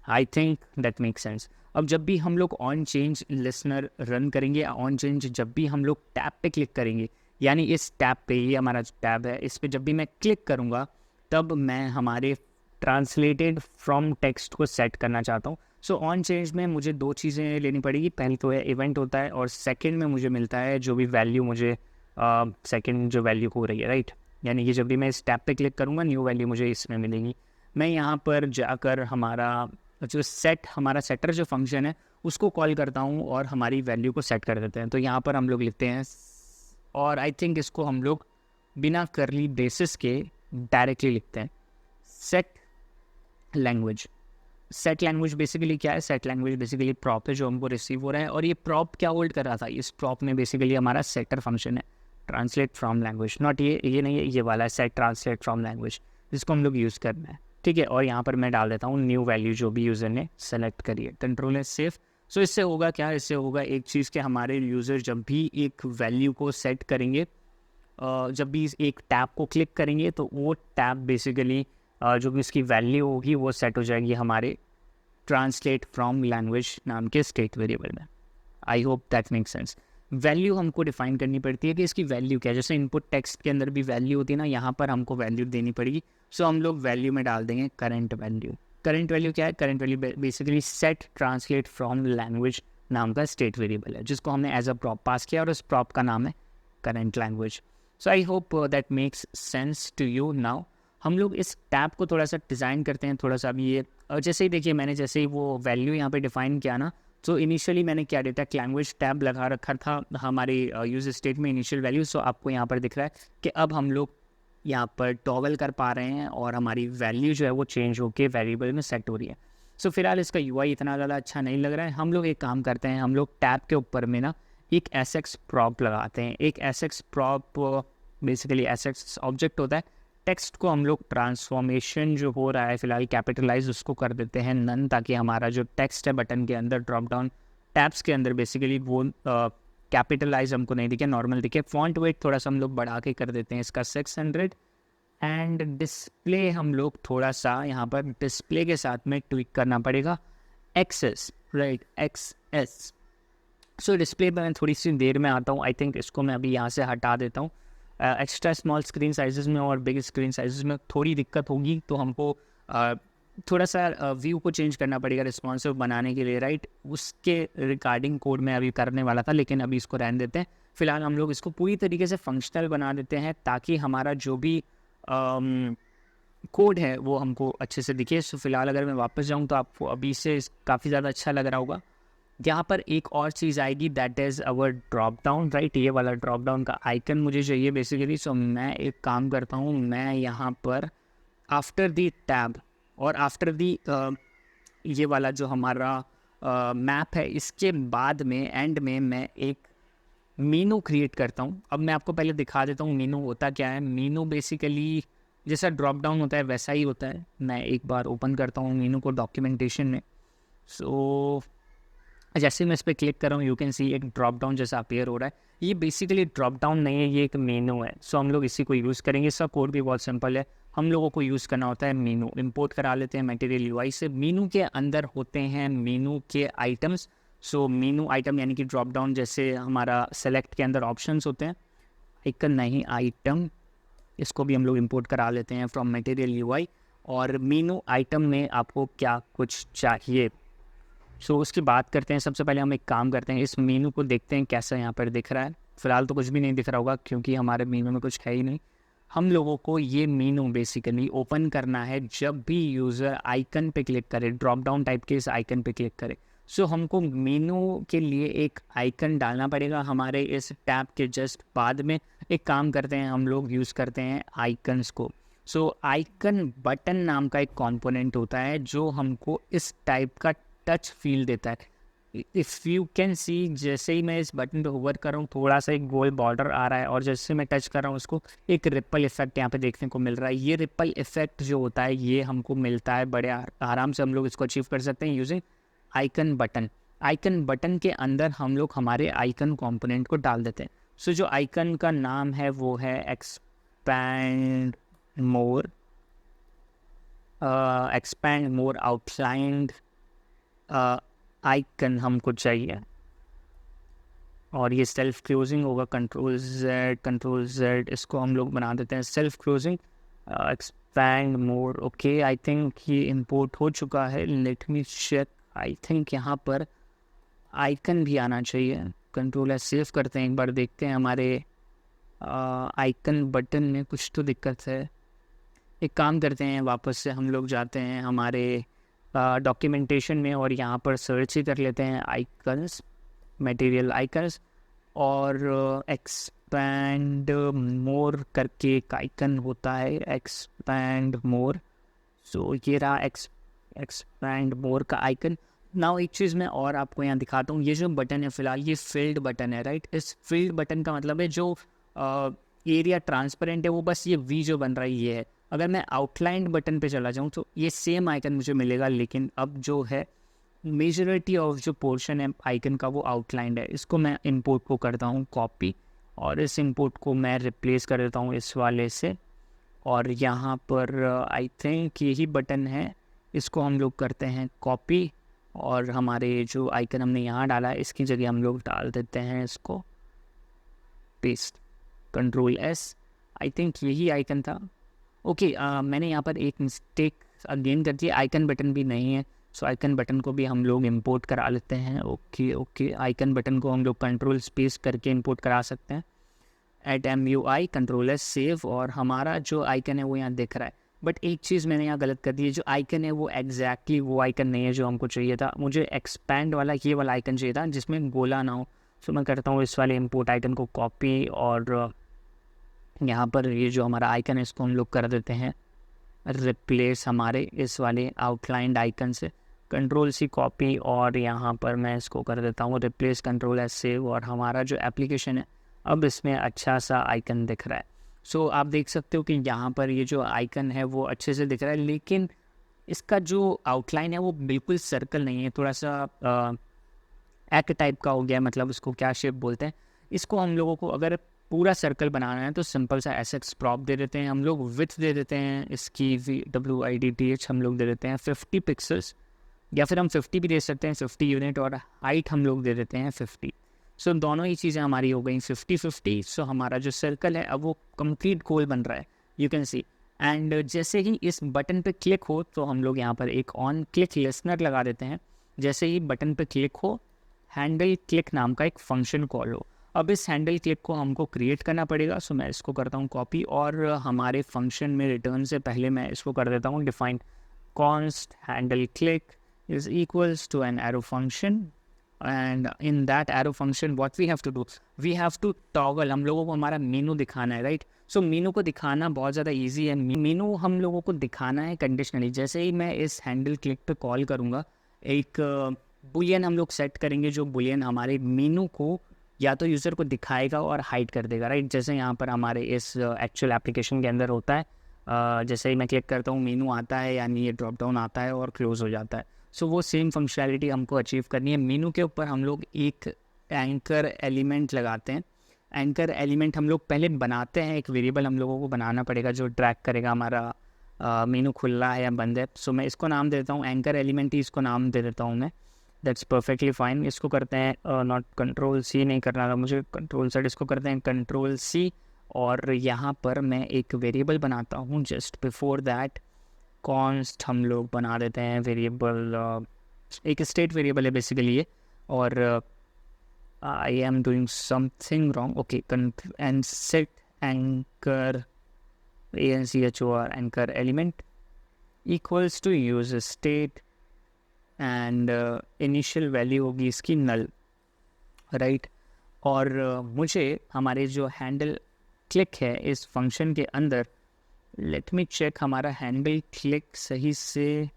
I think that make sense. अब जब भी हम लोग ऑन चेंज लिसनर रन करेंगे, ऑन चेंज जब भी हम लोग टैब पे क्लिक करेंगे, यानी इस टैब पे, ये हमारा टैब है, इस पे जब भी मैं क्लिक करूँगा तब मैं हमारे ट्रांसलेटेड फ्रॉम टेक्स्ट को सेट करना चाहता हूँ। सो ऑन चेंज में मुझे दो चीज़ें लेनी पड़ेगी, पहले तो है इवेंट होता है, और सेकंड में मुझे मिलता है जो भी वैल्यू मुझे सेकंड जो वैल्यू हो रही है, राइट। यानी कि जब भी मैं इस टैब पे क्लिक करूँगा न्यू वैल्यू मुझे इसमें मिलेगी। मैं यहाँ पर जाकर हमारा जो सेट, हमारा सेटर जो फंक्शन है उसको कॉल करता हूँ और हमारी वैल्यू को सेट कर देते हैं। तो यहाँ पर हम लोग लिखते हैं, और आई थिंक इसको हम लोग बिना करली ब्रेसेस के डायरेक्टली लिखते हैं, set language. Set language basically क्या है, सेट लैंग्वेज बेसिकली प्रॉप है जो हमको रिसीव हो रहा है। और ये प्रॉप क्या होल्ड कर रहा था, इस प्रॉप में बेसिकली हमारा सेटर फंक्शन है, ट्रांसलेट फ्रॉम लैंग्वेज, नॉट ये नहीं है, ये वाला है सेट ट्रांसलेट फ्रॉम लैंग्वेज, जिसको हम लोग यूज़ करना है, ठीक है। और यहाँ पर मैं डाल देता हूँ न्यू वैल्यू जो भी यूज़र ने सेलेक्ट करी है। कंट्रोल है सेव, सो इससे होगा क्या, इससे होगा एक चीज़ कि हमारे यूज़र जब भी एक वैल्यू को सेट करेंगे, जब भी एक टैब को क्लिक करेंगे तो वो टैब बेसिकली जो भी इसकी वैल्यू होगी वो सेट हो जाएगी हमारे ट्रांसलेट फ्रॉम लैंग्वेज नाम के स्टेट वेरिएबल में। आई hope that make sense. Value हमको डिफाइन करनी पड़ती है कि इसकी वैल्यू क्या है। जैसे इनपुट टेक्स्ट के अंदर भी वैल्यू होती है ना, यहाँ पर हमको वैल्यू देनी पड़ेगी। सो हम लोग वैल्यू में डाल देंगे करंट वैल्यू। करंट वैल्यू क्या है? Current value basically set translate from language नाम का स्टेट वेरिएबल है, जिसको हमने एज अ प्रॉप पास किया और उस प्रॉप का नाम है current language. So I hope that makes sense to you now. हम लोग इस टैब को थोड़ा सा डिज़ाइन करते हैं, थोड़ा सा अभी ये जैसे ही देखिए मैंने जैसे ही वो वैल्यू यहाँ पे डिफाइन किया ना, तो इनिशियली मैंने क्या डेटा लैंग्वेज टैब लगा रखा था हमारे यूज स्टेट में इनिशियल वैल्यू। सो आपको यहाँ पर दिख रहा है कि अब हम लोग यहाँ पर टॉगल कर पा रहे हैं और हमारी वैल्यू जो है वो चेंज होकर वेरिएबल में सेट हो रही है। सो फिलहाल इसका यूआई इतना ज़्यादा अच्छा नहीं लग रहा है। हम लोग एक काम करते हैं, हम लोग टैब के ऊपर में ना एक एसएक्स प्रॉप लगाते हैं। एक SX prop basically SX object होता है। टेक्स्ट को हम लोग ट्रांसफॉर्मेशन जो हो रहा है फिलहाल कैपिटलाइज उसको कर देते हैं नन, ताकि हमारा जो टेक्स्ट है बटन के अंदर ड्रॉप डाउन टैब्स के अंदर बेसिकली वो कैपिटलाइज हमको नहीं दिखे, नॉर्मल दिखे। फॉन्ट वेट थोड़ा सा हम लोग बढ़ा के कर देते हैं इसका 600। एंड डिस्प्ले हम लोग थोड़ा सा यहाँ पर डिस्प्ले के साथ में ट्विक करना पड़ेगा, access right XS. So display पर मैं थोड़ी सी देर में आता हूँ। आई थिंक इसको मैं अभी यहाँ से हटा देता हूँ। एक्स्ट्रा स्मॉल स्क्रीन साइजेस में और बिग स्क्रीन साइजेस में थोड़ी दिक्कत होगी, तो हमको थोड़ा सा व्यू को चेंज करना पड़ेगा रिस्पॉन्सिव बनाने के लिए, राइट। उसके रिगार्डिंग कोड में अभी करने वाला था, लेकिन अभी इसको रहने देते हैं। फिलहाल हम लोग इसको पूरी तरीके से फंक्शनल बना देते हैं ताकि हमारा जो भी कोड है वो हमको अच्छे से दिखे। सो फिलहाल अगर मैं वापस जाऊँ तो आपको अभी से काफ़ी ज़्यादा अच्छा लग रहा होगा। यहाँ पर एक और चीज़ आएगी, that is our drop down, right. ये वाला ड्रॉप डाउन का आइकन मुझे चाहिए बेसिकली। सो मैं एक काम करता हूँ, मैं यहाँ पर आफ्टर दी टैब और आफ्टर दी ये वाला जो हमारा मैप है, इसके बाद में एंड में मैं एक मीनू क्रिएट करता हूँ। अब मैं आपको पहले दिखा देता हूँ मीनू होता क्या है। मीनू बेसिकली जैसा ड्रॉप डाउन होता है वैसा ही होता है। मैं एक बार ओपन करता हूँ मीनू को डॉक्यूमेंटेशन में। सो जैसे मैं इस पर क्लिक कर रहा हूँ यू कैन सी एक ड्रॉप डाउन जैसा अपीयर हो रहा है। ये बेसिकली ड्रॉप डाउन नहीं है, ये एक मेनू है। सो हम लोग इसी को यूज़ करेंगे। इसका कोड भी बहुत सिंपल है। हम लोगों को यूज़ करना होता है मीनू, इंपोर्ट करा लेते हैं मटेरियल यूआई से। मीनू के अंदर होते हैं मीनू के आइटम्स। सो मीनू आइटम यानी कि ड्रॉप डाउन जैसे हमारा सेलेक्ट के अंदर ऑप्शंस होते हैं, आइकन नहीं आइटम। इसको भी हम लोग इंपोर्ट करा लेते हैं फ्रॉम मटेरियल यूआई। और मीनू आइटम में आपको क्या कुछ चाहिए, सो उसकी बात करते हैं। सबसे पहले हम एक काम करते हैं, इस मीनू को देखते हैं कैसा यहाँ पर दिख रहा है। फ़िलहाल तो कुछ भी नहीं दिख रहा होगा क्योंकि हमारे मीनू में कुछ है ही नहीं। हम लोगों को ये मीनू बेसिकली ओपन करना है जब भी यूज़र आइकन पे क्लिक करे, ड्रॉप डाउन टाइप के इस आइकन पे क्लिक करे। सो हमको मीनू के लिए एक आइकन डालना पड़ेगा हमारे इस टैब के जस्ट बाद में। एक काम करते हैं, हम लोग यूज़ करते हैं आइकन्स को। सो आइकन बटन नाम का एक कॉम्पोनेंट होता है जो हमको इस टाइप का टच फील देता है। इफ़ यू कैन सी, जैसे ही मैं इस बटन पे होवर कर रहा हूँ थोड़ा सा एक गोल बॉर्डर आ रहा है, और जैसे मैं टच कर रहा हूँ उसको एक रिपल इफेक्ट यहाँ पे देखने को मिल रहा है। ये रिपल इफेक्ट जो होता है ये हमको मिलता है बड़े आराम से, हम लोग इसको अचीव कर सकते हैं using icon button. Icon button के अंदर हम लोग हमारे आइकन कंपोनेंट को डाल देते हैं। सो जो आइकन का नाम है वो है एक्सपैंड मोर, आउटलाइंड आइकन हमको चाहिए, और ये सेल्फ क्लोजिंग होगा। कंट्रोल जेड इसको हम लोग बना देते हैं self closing. Expand more, okay. I think ये इंपोर्ट हो चुका है, let me check. I think यहाँ पर आइकन भी आना चाहिए। कंट्रोल एस सेव करते हैं, एक बार देखते हैं हमारे आइकन बटन में कुछ तो दिक्कत है। एक काम करते हैं, वापस से हम लोग जाते हैं हमारे डॉक्यूमेंटेशन में और यहाँ पर सर्च ही कर लेते हैं आइकन्स, मटेरियल आइकन्स, और एक्सपैंड मोर करके एक आइकन होता है, एक्सपैंड मोर। सो ये रहा एक्सपैंड मोर का आइकन। नाउ एक चीज़ मैं और आपको यहाँ दिखाता हूँ। ये जो बटन है फ़िलहाल ये फील्ड बटन है, राइट। इस फील्ड बटन का मतलब है जो एरिया ट्रांसपेरेंट है वो बस ये वी जो बन रहा है ये है। अगर मैं आउटलाइन बटन पे चला जाऊँ तो ये सेम आइकन मुझे मिलेगा, लेकिन अब जो है मेजॉरिटी ऑफ जो पोर्शन है आइकन का वो आउटलाइंड है। इसको मैं इंपोर्ट को करता हूँ कॉपी, और इस इंपोर्ट को मैं रिप्लेस कर देता हूँ इस वाले से, और यहाँ पर आई थिंक यही बटन है, इसको हम लोग करते हैं कॉपी, और हमारे जो आइकन हमने यहाँ डाला है इसकी जगह हम लोग डाल देते हैं इसको paste, control S. I think यही आइकन था। ओके, मैंने यहाँ पर एक मिस्टेक अगेन कर दी, आइकन बटन भी नहीं है, सो आइकन बटन को भी हम लोग इंपोर्ट करा लेते हैं। ओके, आइकन बटन को हम लोग कंट्रोल स्पेस करके इंपोर्ट करा सकते हैं, at MUI control S save, और हमारा जो आइकन है वो यहाँ दिख रहा है। बट एक चीज़ मैंने यहाँ गलत कर दी है, जो आइकन है वो एग्जैक्टली वो आइकन नहीं है जो हमको चाहिए था। मुझे एक्सपैंड वाला ये वाला आइकन चाहिए था जिसमें गोला ना हो। सो मैं करता हूँ इस वाले इंपोर्ट आइकन को कॉपी, और यहाँ पर ये जो हमारा आइकन है इसको हम लोग कर देते हैं रिप्लेस हमारे इस वाले आउटलाइंड आइकन से, कंट्रोल सी कॉपी, और यहाँ पर मैं इसको कर देता हूँ रिप्लेस कंट्रोल एस सेव, और हमारा जो एप्लीकेशन है अब इसमें अच्छा सा आइकन दिख रहा है। सो आप देख सकते हो कि यहाँ पर ये जो आइकन है वो अच्छे से दिख रहा है, लेकिन इसका जो आउटलाइन है वो बिल्कुल सर्कल नहीं है, थोड़ा सा एक टाइप का हो गया, मतलब इसको क्या शेप बोलते हैं। इसको हम लोगों को अगर पूरा सर्कल बनाना है तो सिंपल सा SX प्रॉप दे देते हैं हम लोग, विड्थ दे देते हैं इसकी WIDTH हम लोग दे देते हैं 50 पिक्सल्स, या फिर हम 50 भी दे सकते हैं 50 यूनिट, और हाइट हम लोग दे देते हैं 50। सो दोनों ही चीज़ें हमारी हो गई 50-50। सो हमारा जो सर्कल है अब वो कंप्लीट गोल बन रहा है, यू कैन सी। एंड जैसे ही इस बटन पे क्लिक हो तो हम लोग यहाँ पर एक ऑन क्लिक लिसनर लगा देते हैं। जैसे ही बटन पे क्लिक हो, हैंडल क्लिक नाम का एक फंक्शन कॉल हो। अब इस हैंडल क्लिक को हमको क्रिएट करना पड़ेगा। सो मैं इसको करता हूँ कॉपी, और हमारे फंक्शन में रिटर्न से पहले मैं इसको कर देता हूँ define const handle click is equals to an arrow function, and in that arrow function what we have to do, we have to toggle, हम लोगों को हमारा मेनू दिखाना है, राइट। सो मेनू को दिखाना बहुत ज़्यादा ईजी है। मेनू हम लोगों को दिखाना है कंडीशनली। जैसे ही मैं इस हैंडल क्लिक पे कॉल करूँगा, एक बुलियन हम लोग सेट करेंगे, जो बुलियन हमारे मेनू को या तो यूज़र को दिखाएगा और हाइड कर देगा, राइट। जैसे यहाँ पर हमारे इस एक्चुअल एप्लीकेशन के अंदर होता है, जैसे ही मैं क्लिक करता हूँ मेनू आता है, यानी ये ड्रॉप डाउन आता है और क्लोज़ हो जाता है। सो वो सेम फंक्शनैलिटी हमको अचीव करनी है। मेनू के ऊपर हम लोग एक एंकर एलिमेंट लगाते हैं। एंकर एलिमेंट हम लोग पहले बनाते हैं, एक वेरिएबल हम लोगों को बनाना पड़ेगा जो ट्रैक करेगा हमारा मेनू खुल रहा है या बंद है। सो मैं इसको नाम देता हूँ एंकर एलिमेंट ही, इसको नाम दे देता हूँ मैं, दैट्स परफेक्टली फाइन। इसको करते हैं नॉट कंट्रोल सी नहीं करना था मुझे, कंट्रोल सेट, इसको करते हैं कंट्रोल सी, और यहाँ पर मैं एक वेरिएबल बनाता हूँ। जस्ट बिफोर दैट कॉन्स्ट हम लोग बना देते हैं वेरिएबल, एक स्टेट वेरिएबल है बेसिकली ये, और I am doing something wrong. Okay, and set anchor ANCHOR anchor element equals to use state, and initial value होगी इसकी नल, राइट। और मुझे हमारे जो हैंडल क्लिक है इस फंक्शन के अंदर, लेट मी चेक हमारा हैंडल क्लिक सही से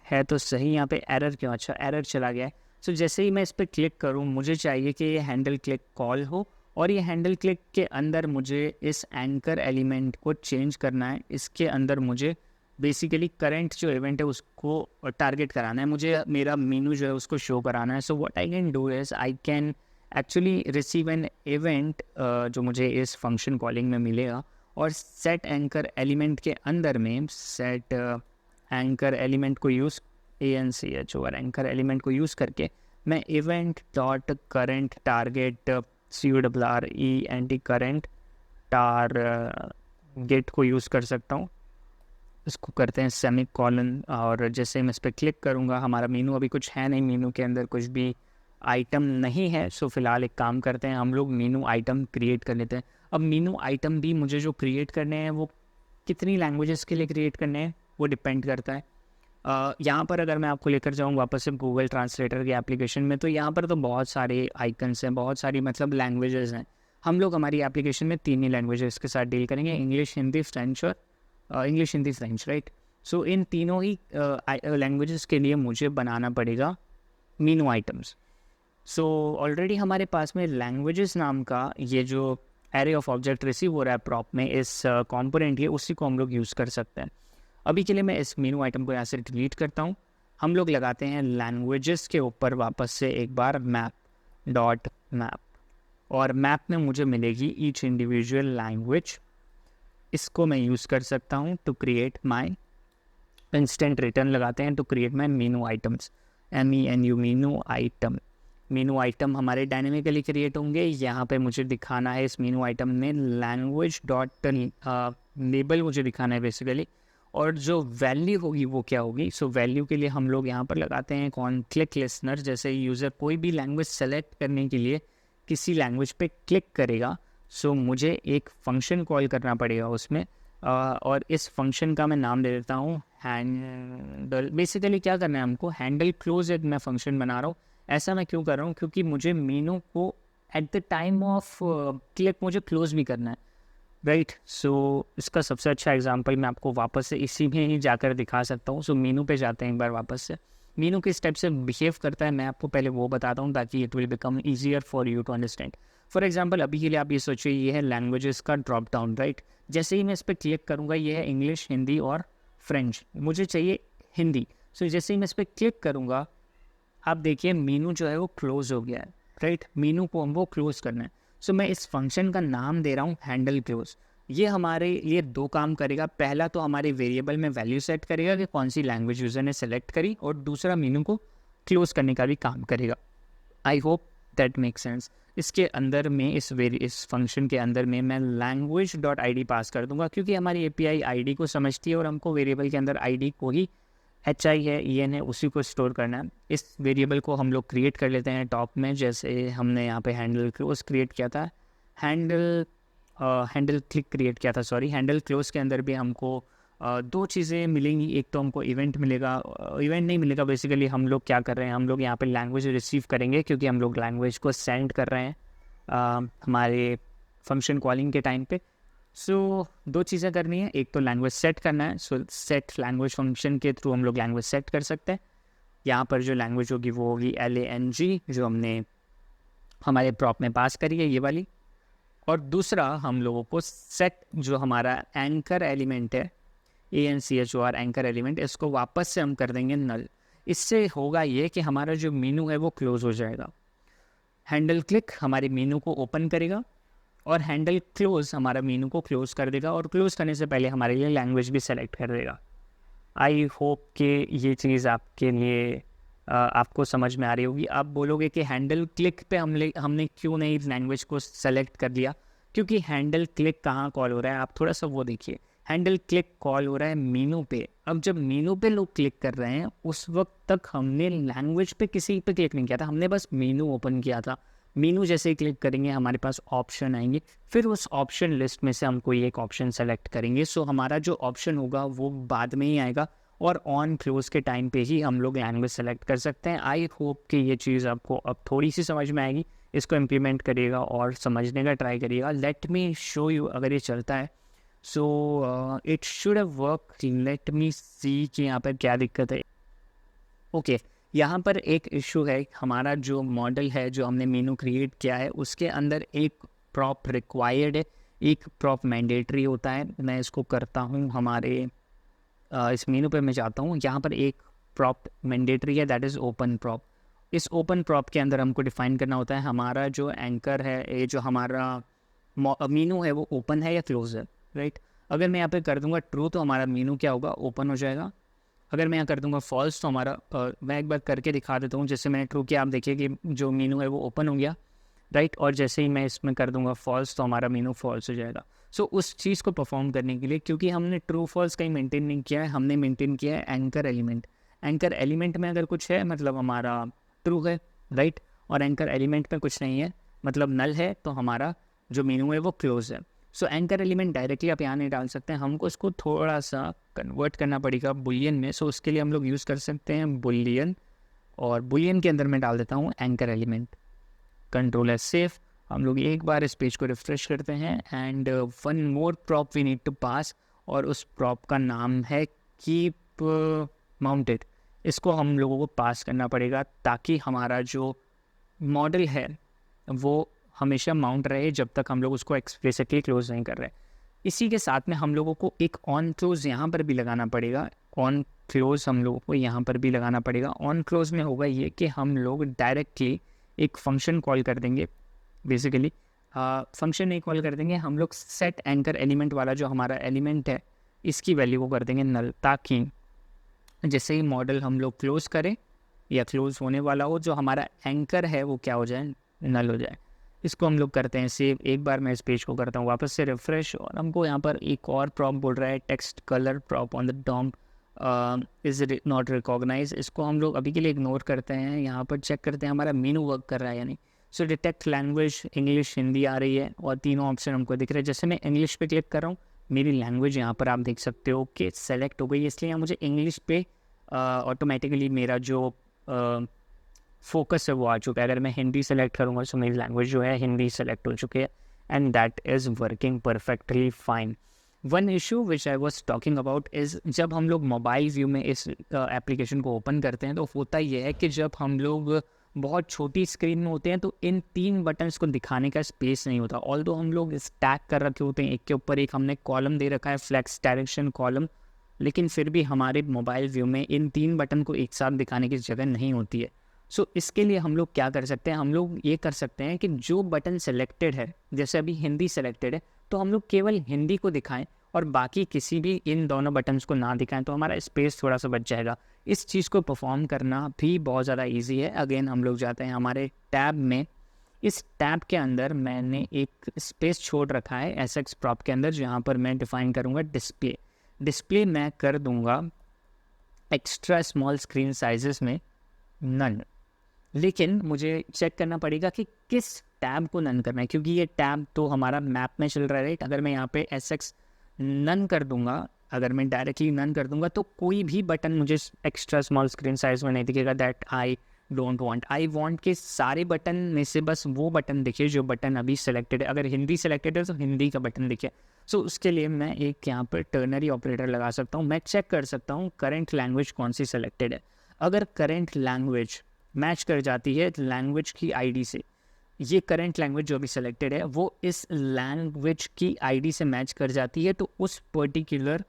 है तो सही। यहाँ पे एरर क्यों, अच्छा एरर चला गया है। सो जैसे ही मैं इस पर क्लिक करूँ, मुझे चाहिए कि ये हैंडल क्लिक कॉल हो, और ये हैंडल क्लिक के अंदर मुझे इस एंकर एलिमेंट को चेंज करना है। इसके अंदर मुझे बेसिकली करंट जो इवेंट है उसको टारगेट कराना है, मुझे मेरा मेनू जो है उसको शो कराना है। So what I can do is I can actually receive an event जो मुझे इस फंक्शन कॉलिंग में मिलेगा, और सेट एंकर एलिमेंट के अंदर में सेट एंकर एलिमेंट को यूज़ ANCHOR एंकर एलिमेंट को यूज़ करके मैं event dot current target CURRENT current target को यूज़ कर सकता हूँ। इसको करते हैं सेमी कॉलन, और जैसे मैं इस पर क्लिक करूँगा, हमारा मेनू अभी कुछ है नहीं, मेनू के अंदर कुछ भी आइटम नहीं है। सो फिलहाल एक काम करते हैं, हम लोग मेनू आइटम क्रिएट कर लेते हैं। अब मेनू आइटम भी मुझे जो क्रिएट करने हैं वो कितनी लैंग्वेजेस के लिए क्रिएट करने हैं वो डिपेंड करता है। यहाँ पर अगर मैं आपको लेकर जाऊँ वापस से गूगल ट्रांसलेटर के एप्लीकेशन में, तो यहाँ पर तो बहुत सारे आइकन्स हैं, बहुत सारी मतलब लैंग्वेजेस हैं। हम लोग हमारी एप्लीकेशन में 3 ही लैंग्वेजेस के साथ डील करेंगे, इंग्लिश, हिंदी, फ्रेंच, और इंग्लिश, हिंदी, फ्रेंच, राइट। सो इन तीनों ही लैंग्वेजेस के लिए मुझे बनाना पड़ेगा मेनू आइटम्स। सो ऑलरेडी हमारे पास में लैंग्वेजेस नाम का ये जो एरे ऑफ ऑब्जेक्ट रिसीव हो रहा है प्रॉप में, इस कंपोनेंट है, उसी को हम लोग यूज़ कर सकते हैं। अभी के लिए मैं इस मेनू आइटम को यहाँ से डिलीट करता हूँ, हम लोग लगाते हैं लैंग्वेजेस के ऊपर वापस से एक बार मैप, और मैप में मुझे मिलेगी ईच इंडिविजुअल लैंग्वेज। इसको मैं यूज़ कर सकता हूँ to create my instant return लगाते हैं to create my menu items, MENU menu item हमारे डायनेमिकली क्रिएट होंगे। यहाँ पे मुझे दिखाना है इस मेनू आइटम में लैंग्वेज डॉट लेबल मुझे दिखाना है बेसिकली, और जो वैल्यू होगी वो क्या होगी। सो वैल्यू के लिए हम लोग यहाँ पर लगाते हैं ऑन क्लिक लिसनर। जैसे यूज़र कोई भी लैंग्वेज सेलेक्ट करने के लिए किसी लैंग्वेज पे क्लिक करेगा, सो मुझे एक फंक्शन कॉल करना पड़ेगा उसमें, और इस फंक्शन का मैं नाम दे देता हूँ हैंडल। बेसिकली क्या करना है हमको, हैंडल क्लोज एक मैं फंक्शन बना रहा हूँ। ऐसा मैं क्यों कर रहा हूँ, क्योंकि मुझे मेनू को at the time of click मुझे क्लोज भी करना है, राइट। सो इसका सबसे अच्छा एग्जांपल मैं आपको वापस से इसी में ही जाकर दिखा सकता हूँ। सो मेनू पे जाते हैं एक बार वापस से। मेनू किस टाइप से बिहेव करता है मैं आपको पहले वो बताता हूँ, ताकि it will become easier for you to understand. For example अभी के लिए आप ये सोचिए, ये है लैंग्वेजेस का ड्रॉप डाउन, राइट। जैसे ही मैं इस पर क्लिक करूँगा, ये है इंग्लिश, हिंदी और फ्रेंच, मुझे चाहिए हिंदी। सो जैसे ही मैं इस पर क्लिक करूँगा, आप देखिए मेनू जो है वो क्लोज हो गया है, राइट। मेनू को हमको क्लोज करना है। सो मैं इस फंक्शन का नाम दे रहा हूँ हैंडल क्लोज। ये हमारे लिए दो काम करेगा। पहला तो हमारे वेरिएबल में वैल्यू सेट करेगा कि कौन सी लैंग्वेज यूज़र ने सेलेक्ट करी, और दूसरा मेनू को क्लोज करने का भी काम करेगा। आई होप दैट मेक सेंस। इसके अंदर में इस फंक्शन के अंदर में मैं लैंग्वेज डॉट ID पास कर दूंगा, क्योंकि हमारी API ID को समझती है और हमको वेरिएबल के अंदर ID को ही HI है, EN है, उसी को स्टोर करना है। इस वेरिएबल को हम लोग क्रिएट कर लेते हैं टॉप में, जैसे हमने यहाँ पे हैंडल क्लोज क्रिएट किया था, हैंडल क्लिक क्रिएट किया था, सॉरी। हैंडल क्लोज के अंदर भी हमको दो चीज़ें मिलेंगी। एक तो हमको इवेंट मिलेगा, इवेंट नहीं मिलेगा, बेसिकली हम लोग क्या कर रहे हैं, हम लोग यहाँ पे लैंग्वेज रिसीव करेंगे, क्योंकि हम लोग लैंग्वेज को सेंड कर रहे हैं हमारे फंक्शन कॉलिंग के टाइम पे। सो दो चीज़ें करनी है, एक तो लैंग्वेज सेट करना है। सो सेट लैंग्वेज फंक्शन के थ्रू हम लोग लैंग्वेज सेट कर सकते हैं। यहाँ पर जो लैंग्वेज होगी वो होगी LANG, जो हमने हमारे प्रॉप में पास करी है, ये वाली। और दूसरा हम लोगों को सेट जो हमारा एंकर एलिमेंट है, ANCHOR एंकर एलिमेंट, इसको वापस से हम कर देंगे नल। इससे होगा ये कि हमारा जो मेनू है वो क्लोज हो जाएगा। हैंडल क्लिक हमारे मेनू को ओपन करेगा, और हैंडल क्लोज हमारा मेनू को क्लोज कर देगा, और क्लोज करने से पहले हमारे लिए लैंग्वेज भी सेलेक्ट कर देगा। आई होप कि ये चीज़ आपके लिए आपको समझ में आ रही होगी। आप बोलोगे कि हैंडल क्लिक पे हमने क्यों नहीं लैंग्वेज को सेलेक्ट कर लिया, क्योंकि हैंडल क्लिक कहाँ कॉल हो रहा है, आप थोड़ा सा वो देखिए। हैंडल क्लिक कॉल हो रहा है मेनू पे। अब जब मेनू पे लोग क्लिक कर रहे हैं, उस वक्त तक हमने लैंग्वेज पे किसी पे क्लिक नहीं किया था, हमने बस मेनू ओपन किया था। मेनू जैसे ही क्लिक करेंगे हमारे पास ऑप्शन आएंगे, फिर उस ऑप्शन लिस्ट में से हम कोई एक ऑप्शन सेलेक्ट करेंगे। सो हमारा जो ऑप्शन होगा वो बाद में ही आएगा, और ऑन क्लोज के टाइम पे ही हम लोग लैंग्वेज सेलेक्ट कर सकते हैं। आई होप कि ये चीज़ आपको अब थोड़ी सी समझ में आएगी। इसको इम्प्लीमेंट करिएगा और समझने का ट्राई करिएगा। लेट मी शो यू अगर ये चलता है। So it should have work. Let me see कि यहाँ पर क्या दिक्कत है। ओके, यहाँ पर एक इशू है। हमारा जो मॉडल है, जो हमने मेनू क्रिएट किया है, उसके अंदर एक प्रॉप रिक्वायर्ड है, एक प्रॉप मैंडेटरी होता है। मैं इसको करता हूँ हमारे इस मेनू पे मैं जाता हूँ। यहाँ पर एक प्रॉप मैंडेटरी है, दैट इज़ ओपन प्रॉप। इस ओपन प्रॉप के अंदर हमको डिफाइन करना होता है हमारा जो एंकर है, ये जो हमारा मेनू है वो ओपन है या क्लोज है, राइट। अगर मैं यहाँ पे कर दूंगा ट्रू, तो हमारा मेनू क्या होगा, ओपन हो जाएगा। अगर मैं यहाँ कर दूंगा फॉल्स, तो हमारा मैं एक बार करके दिखा देता हूँ। जैसे मैंने ट्रू किया, आप देखिए कि जो मेनू है वो ओपन हो गया, राइट। और जैसे ही मैं इसमें कर दूंगा फॉल्स, तो हमारा मेनू फॉल्स हो जाएगा। सो उस चीज़ को परफॉर्म करने के लिए, क्योंकि हमने ट्रू फॉल्स कहीं मेंटेन नहीं किया है, हमने मेंटेन किया है एंकर एलिमेंट। एंकर एलिमेंट में अगर कुछ है मतलब हमारा ट्रू है, राइट। और एंकर एलिमेंट में कुछ नहीं है मतलब नल है, तो हमारा जो मेनू है वो क्लोज है। सो एंकर एलिमेंट डायरेक्टली आप यहाँ नहीं डाल सकते हैं, हमको इसको थोड़ा सा कन्वर्ट करना पड़ेगा बुलियन में। सो उसके लिए हम लोग यूज़ कर सकते हैं बुलियन, और बुलियन के अंदर मैं डाल देता हूँ anchor element. Control S save. हम लोग एक बार इस पेज को रिफ्रेश करते हैं, and one more prop we need to pass, और उस प्रॉप का नाम है कीप माउंटेड। इसको हम लोगों को पास करना पड़ेगा, ताकि हमारा जो मॉडल है वो हमेशा माउंट रहे जब तक हम लोग उसको एक्सप्लिसिटली क्लोज नहीं कर रहे। इसी के साथ में हम लोगों को एक ऑन क्लोज यहाँ पर भी लगाना पड़ेगा। ऑन क्लोज हम लोगों को यहाँ पर भी लगाना पड़ेगा। ऑन क्लोज में होगा ये कि हम लोग डायरेक्टली एक फंक्शन कॉल कर देंगे। बेसिकली फंक्शन नहीं कॉल कर देंगे, हम लोग सेट एंकर एलिमेंट वाला जो हमारा एलिमेंट है इसकी वैल्यू को कर देंगे नल, ताकि जैसे ही मॉडल हम लोग क्लोज करें या क्लोज होने वाला हो, जो हमारा एंकर है वो क्या हो जाए, नल हो जाए। इसको हम लोग करते हैं सेव। एक बार मैं इस पेज को करता हूँ वापस से रिफ्रेश, और हमको यहाँ पर एक और प्रॉप बोल रहा है, text colour prop on the DOM is not recognise. इसको हम लोग अभी के लिए इग्नोर करते हैं। यहाँ पर चेक करते हैं हमारा मेनू वर्क कर रहा है या नहीं। सो डिटेक्ट लैंग्वेज, इंग्लिश, हिंदी आ रही है और तीनों ऑप्शन हमको दिख रहे हैं। जैसे मैं इंग्लिश पे क्लिक कर रहा हूँ, मेरी लैंग्वेज यहाँ पर आप देख सकते हो कि सेलेक्ट हो गई, इसलिए यहाँ मुझे इंग्लिश पे ऑटोमेटिकली मेरा जो फोकस है वो आ चुका है। अगर मैं हिंदी सेलेक्ट करूँगा तो मेरी लैंग्वेज जो है हिंदी सेलेक्ट हो चुकी है, and that is working perfectly fine. One issue which I was talking about is, जब हम लोग मोबाइल व्यू में इस एप्लीकेशन को ओपन करते हैं तो होता यह है कि जब हम लोग बहुत छोटी स्क्रीन में होते हैं तो इन 3 बटन्स को दिखाने का स्पेस नहीं होता। ऑल्दो हम लोग स्टैक कर रखे होते हैं, एक के ऊपर एक हमने कॉलम दे रखा है, फ्लेक्स डायरेक्शन कॉलम, लेकिन फिर भी हमारे मोबाइल व्यू में इन 3 बटन को एक साथ दिखाने की जगह नहीं होती है। सो इसके लिए हम लोग क्या कर सकते हैं, हम लोग ये कर सकते हैं कि जो बटन सेलेक्टेड है, जैसे अभी हिंदी सेलेक्टेड है, तो हम लोग केवल हिंदी को दिखाएं और बाकी किसी भी इन दोनों बटन्स को ना दिखाएं, तो हमारा स्पेस थोड़ा सा बच जाएगा। इस चीज़ को परफॉर्म करना भी बहुत ज़्यादा इजी है। अगेन हम लोग जाते हैं हमारे टैब में। इस टैब के अंदर मैंने एक स्पेस छोड़ रखा है SX प्रॉप के अंदर, जहाँ पर मैं डिफाइन करूँगा डिस्प्ले। डिस्प्ले मैं कर दूँगा एक्स्ट्रा स्मॉल स्क्रीन साइजेस में नन, लेकिन मुझे चेक करना पड़ेगा कि किस टैब को नन करना है, क्योंकि ये टैब तो हमारा मैप में चल रहा है, राइट। अगर मैं यहाँ पे SX नन कर दूंगा, अगर मैं डायरेक्टली नन कर दूंगा तो कोई भी बटन मुझे एक्स्ट्रा स्मॉल स्क्रीन साइज में नहीं दिखेगा। That I don't want. I want के सारे बटन में से बस वो बटन दिखे जो बटन अभी सेलेक्टेड है। अगर हिंदी सेलेक्टेड है तो हिंदी का बटन दिखे। सो उसके लिए मैं एक यहाँ पर टर्नरी ऑपरेटर लगा सकता हूँ। मैं चेक कर सकता हूँ करंट लैंग्वेज कौन सी सेलेक्टेड है। अगर करंट लैंग्वेज मैच कर जाती है लैंग्वेज की आईडी से, ये करंट लैंग्वेज जो भी सिलेक्टेड है वो इस लैंग्वेज की आईडी से मैच कर जाती है, तो उस पर्टिकुलर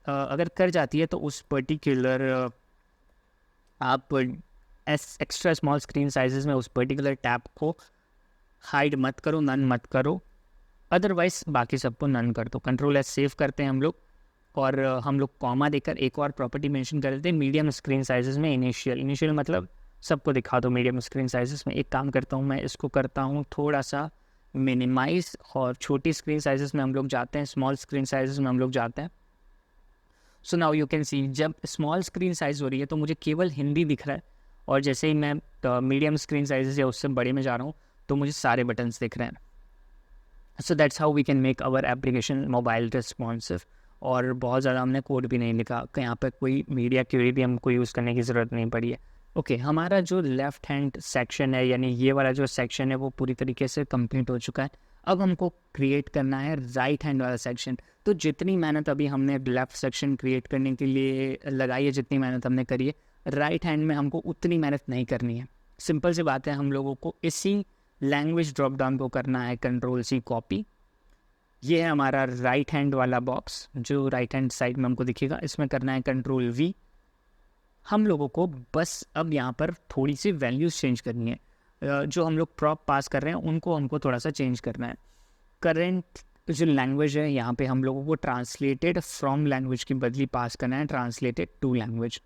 अगर कर जाती है तो उस पर्टिकुलर आप एक्स्ट्रा स्मॉल स्क्रीन साइजेस में उस पर्टिकुलर टैब को हाइड मत करो, नन मत करो, अदरवाइज बाकी सबको नन कर दो। कंट्रोल S सेव करते हैं हम लोग, और हम लोग कॉमा देकर एक और प्रॉपर्टी मेंशन कर देते हैं मीडियम स्क्रीन साइजेस में इनिशियल मतलब सबको दिखा दो मीडियम स्क्रीन साइजेस में। एक काम करता हूँ, मैं इसको करता हूँ थोड़ा सा मिनिमाइज, और छोटी स्क्रीन साइजेस में हम लोग जाते हैं, स्मॉल स्क्रीन साइजेस में हम लोग जाते हैं। सो नाउ यू कैन सी, जब स्मॉल स्क्रीन साइज हो रही है तो मुझे केवल हिंदी दिख रहा है, और जैसे ही मैं मीडियम स्क्रीन साइजेस या उससे बड़े में जा रहा हूँ तो मुझे सारे बटन्स दिख रहे हैं। So that's how we can make our application mobile responsive. और बहुत ज़्यादा हमने कोड भी नहीं लिखा, यहाँ पर कोई मीडिया क्वेरी भी हमको यूज़ करने की ज़रूरत नहीं पड़ी है। ओके, हमारा जो लेफ़्ट हैंड सेक्शन है, यानी ये वाला जो सेक्शन है वो पूरी तरीके से कंप्लीट हो चुका है। अब हमको क्रिएट करना है राइट हैंड वाला सेक्शन। तो जितनी मेहनत अभी हमने लेफ़्ट सेक्शन क्रिएट करने के लिए लगाई है, जितनी मेहनत हमने करी है, राइट हैंड में हमको उतनी मेहनत नहीं करनी है। सिंपल सी बात है, हम लोगों को इसी लैंग्वेज ड्रॉप डाउन को करना है Ctrl+C कॉपी। ये है हमारा राइट हैंड वाला बॉक्स जो राइट हैंड साइड में हमको दिखेगा, इसमें करना है Ctrl+V। हम लोगों को बस अब यहाँ पर थोड़ी सी वैल्यूज़ चेंज करनी है। जो हम लोग प्रॉप पास कर रहे हैं उनको हमको थोड़ा सा चेंज करना है। करेंट जो लैंग्वेज है यहाँ पे हम लोगों को ट्रांसलेटेड फ्रॉम लैंग्वेज की बदली पास करना है translated to language.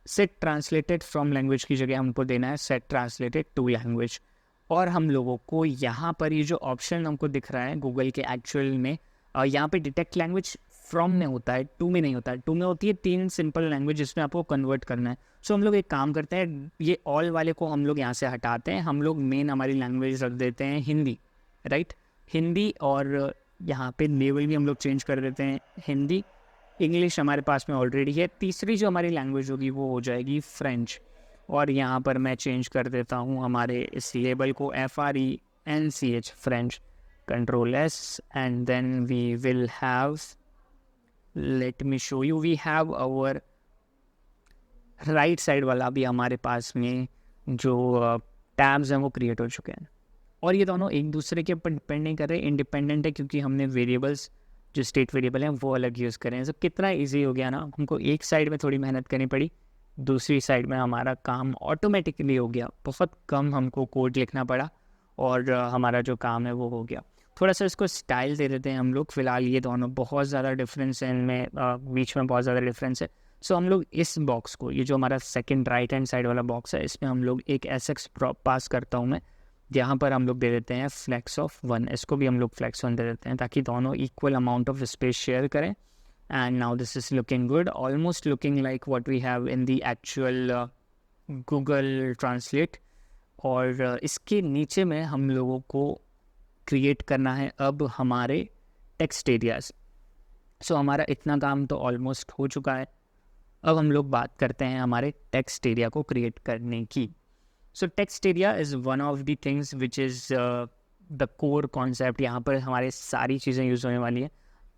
Set translated from language की जगह हमको देना है सेट ट्रांसलेटेड टू लैंग्वेज। और हम लोगों को यहाँ पर ये जो ऑप्शन हमको दिख रहा है गूगल के एक्चुअल में, यहाँ पे डिटेक्ट लैंग्वेज फ्रॉम में होता है, टू में नहीं होता है। टू में होती है 3 सिंपल लैंग्वेज जिसमें आपको कन्वर्ट करना है। सो हम लोग एक काम करते हैं, ये ऑल वाले को हम लोग यहाँ से हटाते हैं, हम लोग मेन हमारी लैंग्वेज रख देते हैं हिंदी, राइट, हिंदी। और यहाँ पे लेवल भी हम लोग चेंज कर देते हैं हिंदी। इंग्लिश हमारे पास में ऑलरेडी है। तीसरी जो हमारी लैंग्वेज होगी वो हो जाएगी फ्रेंच। और यहाँ पर मैं चेंज कर देता हूँ हमारे इस लेबल को FRENCH French. Ctrl+S and then we will have, let me show you, we have our right side वाला भी हमारे पास में जो टैब्स हैं वो क्रिएट हो चुके हैं। और ये दोनों एक दूसरे के ऊपर डिपेंड नहीं कर रहे, इंडिपेंडेंट है, क्योंकि हमने वेरिएबल्स जो स्टेट वेरिएबल हैं वो अलग यूज़ करें। तो कितना इजी हो गया ना, हमको एक साइड में थोड़ी मेहनत करनी पड़ी, दूसरी साइड में हमारा काम ऑटोमेटिकली हो गया, बहुत कम हमको कोड लिखना पड़ा और हमारा जो काम है वो हो गया। थोड़ा सा इसको स्टाइल दे देते हैं हम लोग। फ़िलहाल ये दोनों बहुत ज़्यादा डिफरेंस है इनमें, बीच में बहुत ज़्यादा डिफरेंस है। सो हम लोग इस बॉक्स को, ये जो हमारा सेकंड राइट हैंड साइड वाला बॉक्स है, इसमें हम लोग एक एसएक्स पास करता हूँ मैं, यहाँ पर हम लोग दे देते हैं फ्लेक्स ऑफ 1, इसको भी हम लोग फ्लेक्स 1 दे देते हैं ताकि दोनों equal amount of space share करें। And now this is looking good, almost looking like what we have in the actual Google Translate. और इसके नीचे में हम लोगों को क्रिएट करना है अब हमारे टेक्स्ट एरियाज। सो हमारा इतना काम तो ऑलमोस्ट हो चुका है। अब हम लोग बात करते हैं हमारे टेक्स्ट एरिया को क्रिएट करने की। सो text area is one of the things which is the core concept. यहाँ पर हमारे सारी चीज़ें यूज़ होने वाली हैं।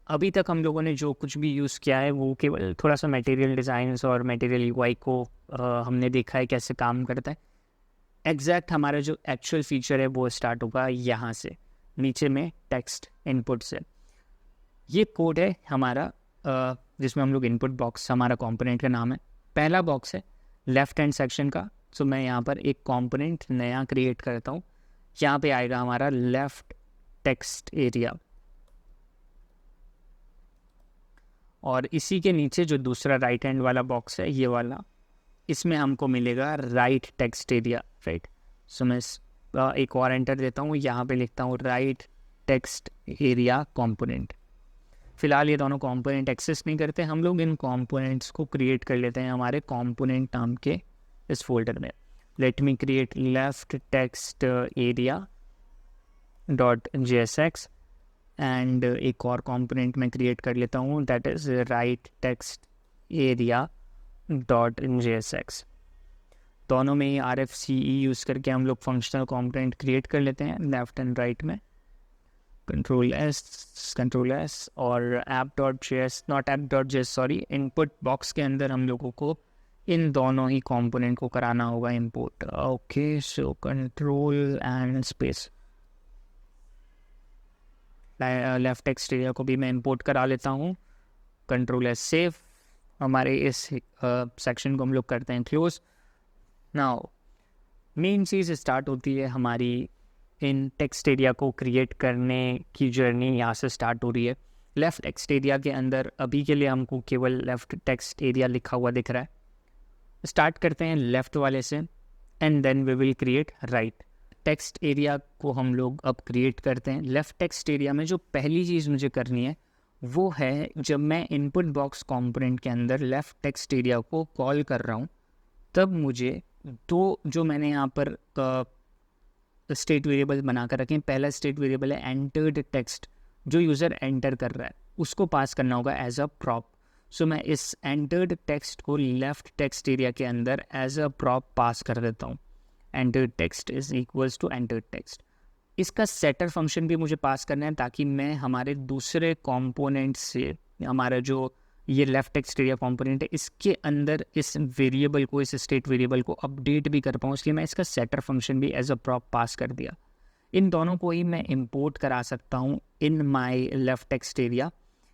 अभी तक हम लोगों ने जो कुछ भी यूज़ किया है वो केवल थोड़ा सा मटेरियल डिज़ाइंस और मटेरियल यूआई को हमने देखा है कैसे काम करता है। एग्जैक्ट हमारा जो एक्चुअल फीचर है वो स्टार्ट होगा यहाँ से, नीचे में टेक्स्ट इनपुट से। ये कोड है हमारा जिसमें हम लोग इनपुट बॉक्स, हमारा कंपोनेंट का नाम है। पहला बॉक्स है लेफ्ट हैंड सेक्शन का। सो मैं यहाँ पर एक कंपोनेंट नया क्रिएट करता हूँ। यहाँ पे आएगा हमारा लेफ्ट टेक्स्ट एरिया, और इसी के नीचे जो दूसरा राइट हैंड वाला बॉक्स है ये वाला, इसमें हमको मिलेगा राइट टेक्स्ट एरिया, राइट। सो मैं एक और एंटर देता हूँ, यहाँ पे लिखता हूँ राइट टेक्स्ट एरिया कंपोनेंट। फिलहाल ये दोनों कंपोनेंट एक्सेस नहीं करते, हम लोग इन कंपोनेंट्स को क्रिएट कर लेते हैं हमारे कंपोनेंट नाम के इस फोल्डर में। Late me create left text area dot JSX and एक और कंपोनेंट में क्रिएट कर लेता हूँ, that is right text area dot JSX। दोनों में ही RFCE यूज़ करके हम लोग फंक्शनल कंपोनेंट क्रिएट कर लेते हैं लेफ्ट एंड राइट में। कंट्रोल एस और app.js सॉरी, इनपुट बॉक्स के अंदर हम लोगों को इन दोनों ही कंपोनेंट को कराना होगा import. Okay, so control and space, left text area को भी मैं इंपोर्ट करा लेता हूँ। कंट्रोल एस सेव, हमारे इस सेक्शन को हम लोग करते हैं क्लोज। नाउ मेन चीज़ स्टार्ट होती है हमारी इन टेक्स्ट एरिया को क्रिएट करने की जर्नी, यहाँ से स्टार्ट हो रही है। लेफ़्ट टेक्स्ट एरिया के अंदर अभी के लिए हमको केवल लेफ़्ट टेक्स्ट एरिया लिखा हुआ दिख रहा है। स्टार्ट करते हैं लेफ़्ट वाले से and then we will create right text area को हम लोग अब क्रिएट करते हैं। लेफ़्ट टेक्स्ट एरिया में जो पहली चीज़ मुझे करनी है वो है, जब मैं इनपुट बॉक्स कंपोनेंट के अंदर लेफ़्ट टेक्स्ट एरिया को कॉल कर रहा हूँ तब मुझे दो, जो मैंने यहाँ पर स्टेट वेरिएबल बना कर रखे हैं। पहला स्टेट वेरिएबल है एंटर्ड टेक्स्ट, जो यूज़र एंटर कर रहा है उसको पास करना होगा एज अ प्रॉप। सो मैं इस एंटर्ड टेक्स्ट को लेफ्ट टेक्स्ट एरिया के अंदर एज अ प्रॉप पास कर देता हूँ। Entered text is equals to entered text. इसका सेटर फंक्शन भी मुझे पास करना है ताकि मैं हमारे दूसरे कंपोनेंट से, हमारा जो ये लेफ्ट टेक्स्ट एरिया कंपोनेंट है इसके अंदर इस वेरिएबल को, इस स्टेट वेरिएबल को अपडेट भी कर पाऊँ। इसलिए मैं इसका सेटर फंक्शन भी एज अ प्रॉप पास कर दिया। इन दोनों को ही मैं इंपोर्ट करा सकता हूँ in my left text area.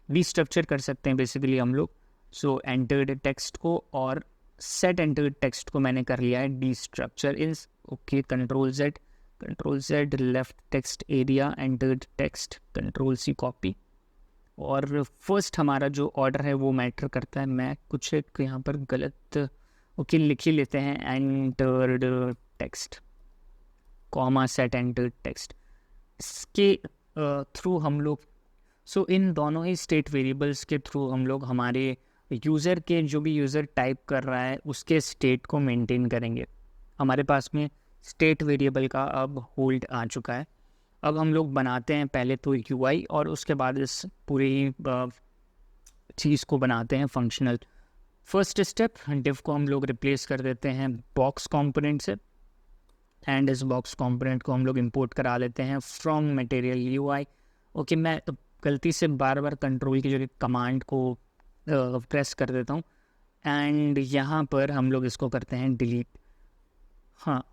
Restructure कर सकते हैं बेसिकली हम लोग। सो एंटर्ड टेक्स्ट को और सेट एंटर्ड टेक्स्ट को मैंने कर लिया है D structure is. Okay, control Z left text area entered text, control C copy. और फर्स्ट हमारा जो ऑर्डर है वो मैटर करता है। मैं कुछ एक यहाँ पर गलत ओके लिख ही लेते हैं, entered text comma set entered text. इसके थ्रू हम लोग, सो इन दोनों ही स्टेट वेरिएबल्स के थ्रू हम लोग हमारे यूज़र के, जो भी यूज़र टाइप कर रहा है उसके स्टेट को मेंटेन करेंगे। हमारे पास में स्टेट वेरिएबल का अब होल्ड आ चुका है। अब हम लोग बनाते हैं पहले तो UI और उसके बाद इस पूरी चीज़ को बनाते हैं फंक्शनल। फर्स्ट स्टेप, डिव को हम लोग रिप्लेस कर देते हैं बॉक्स कंपोनेंट से एंड इस बॉक्स कंपोनेंट को हम लोग इंपोर्ट करा लेते हैं फ्रॉम मटेरियल UI। ओके, मैं गलती से बार बार कंट्रोल की जो कमांड को प्रेस कर देता हूँ एंड यहाँ पर हम लोग इसको करते हैं डिलीट। हाँ,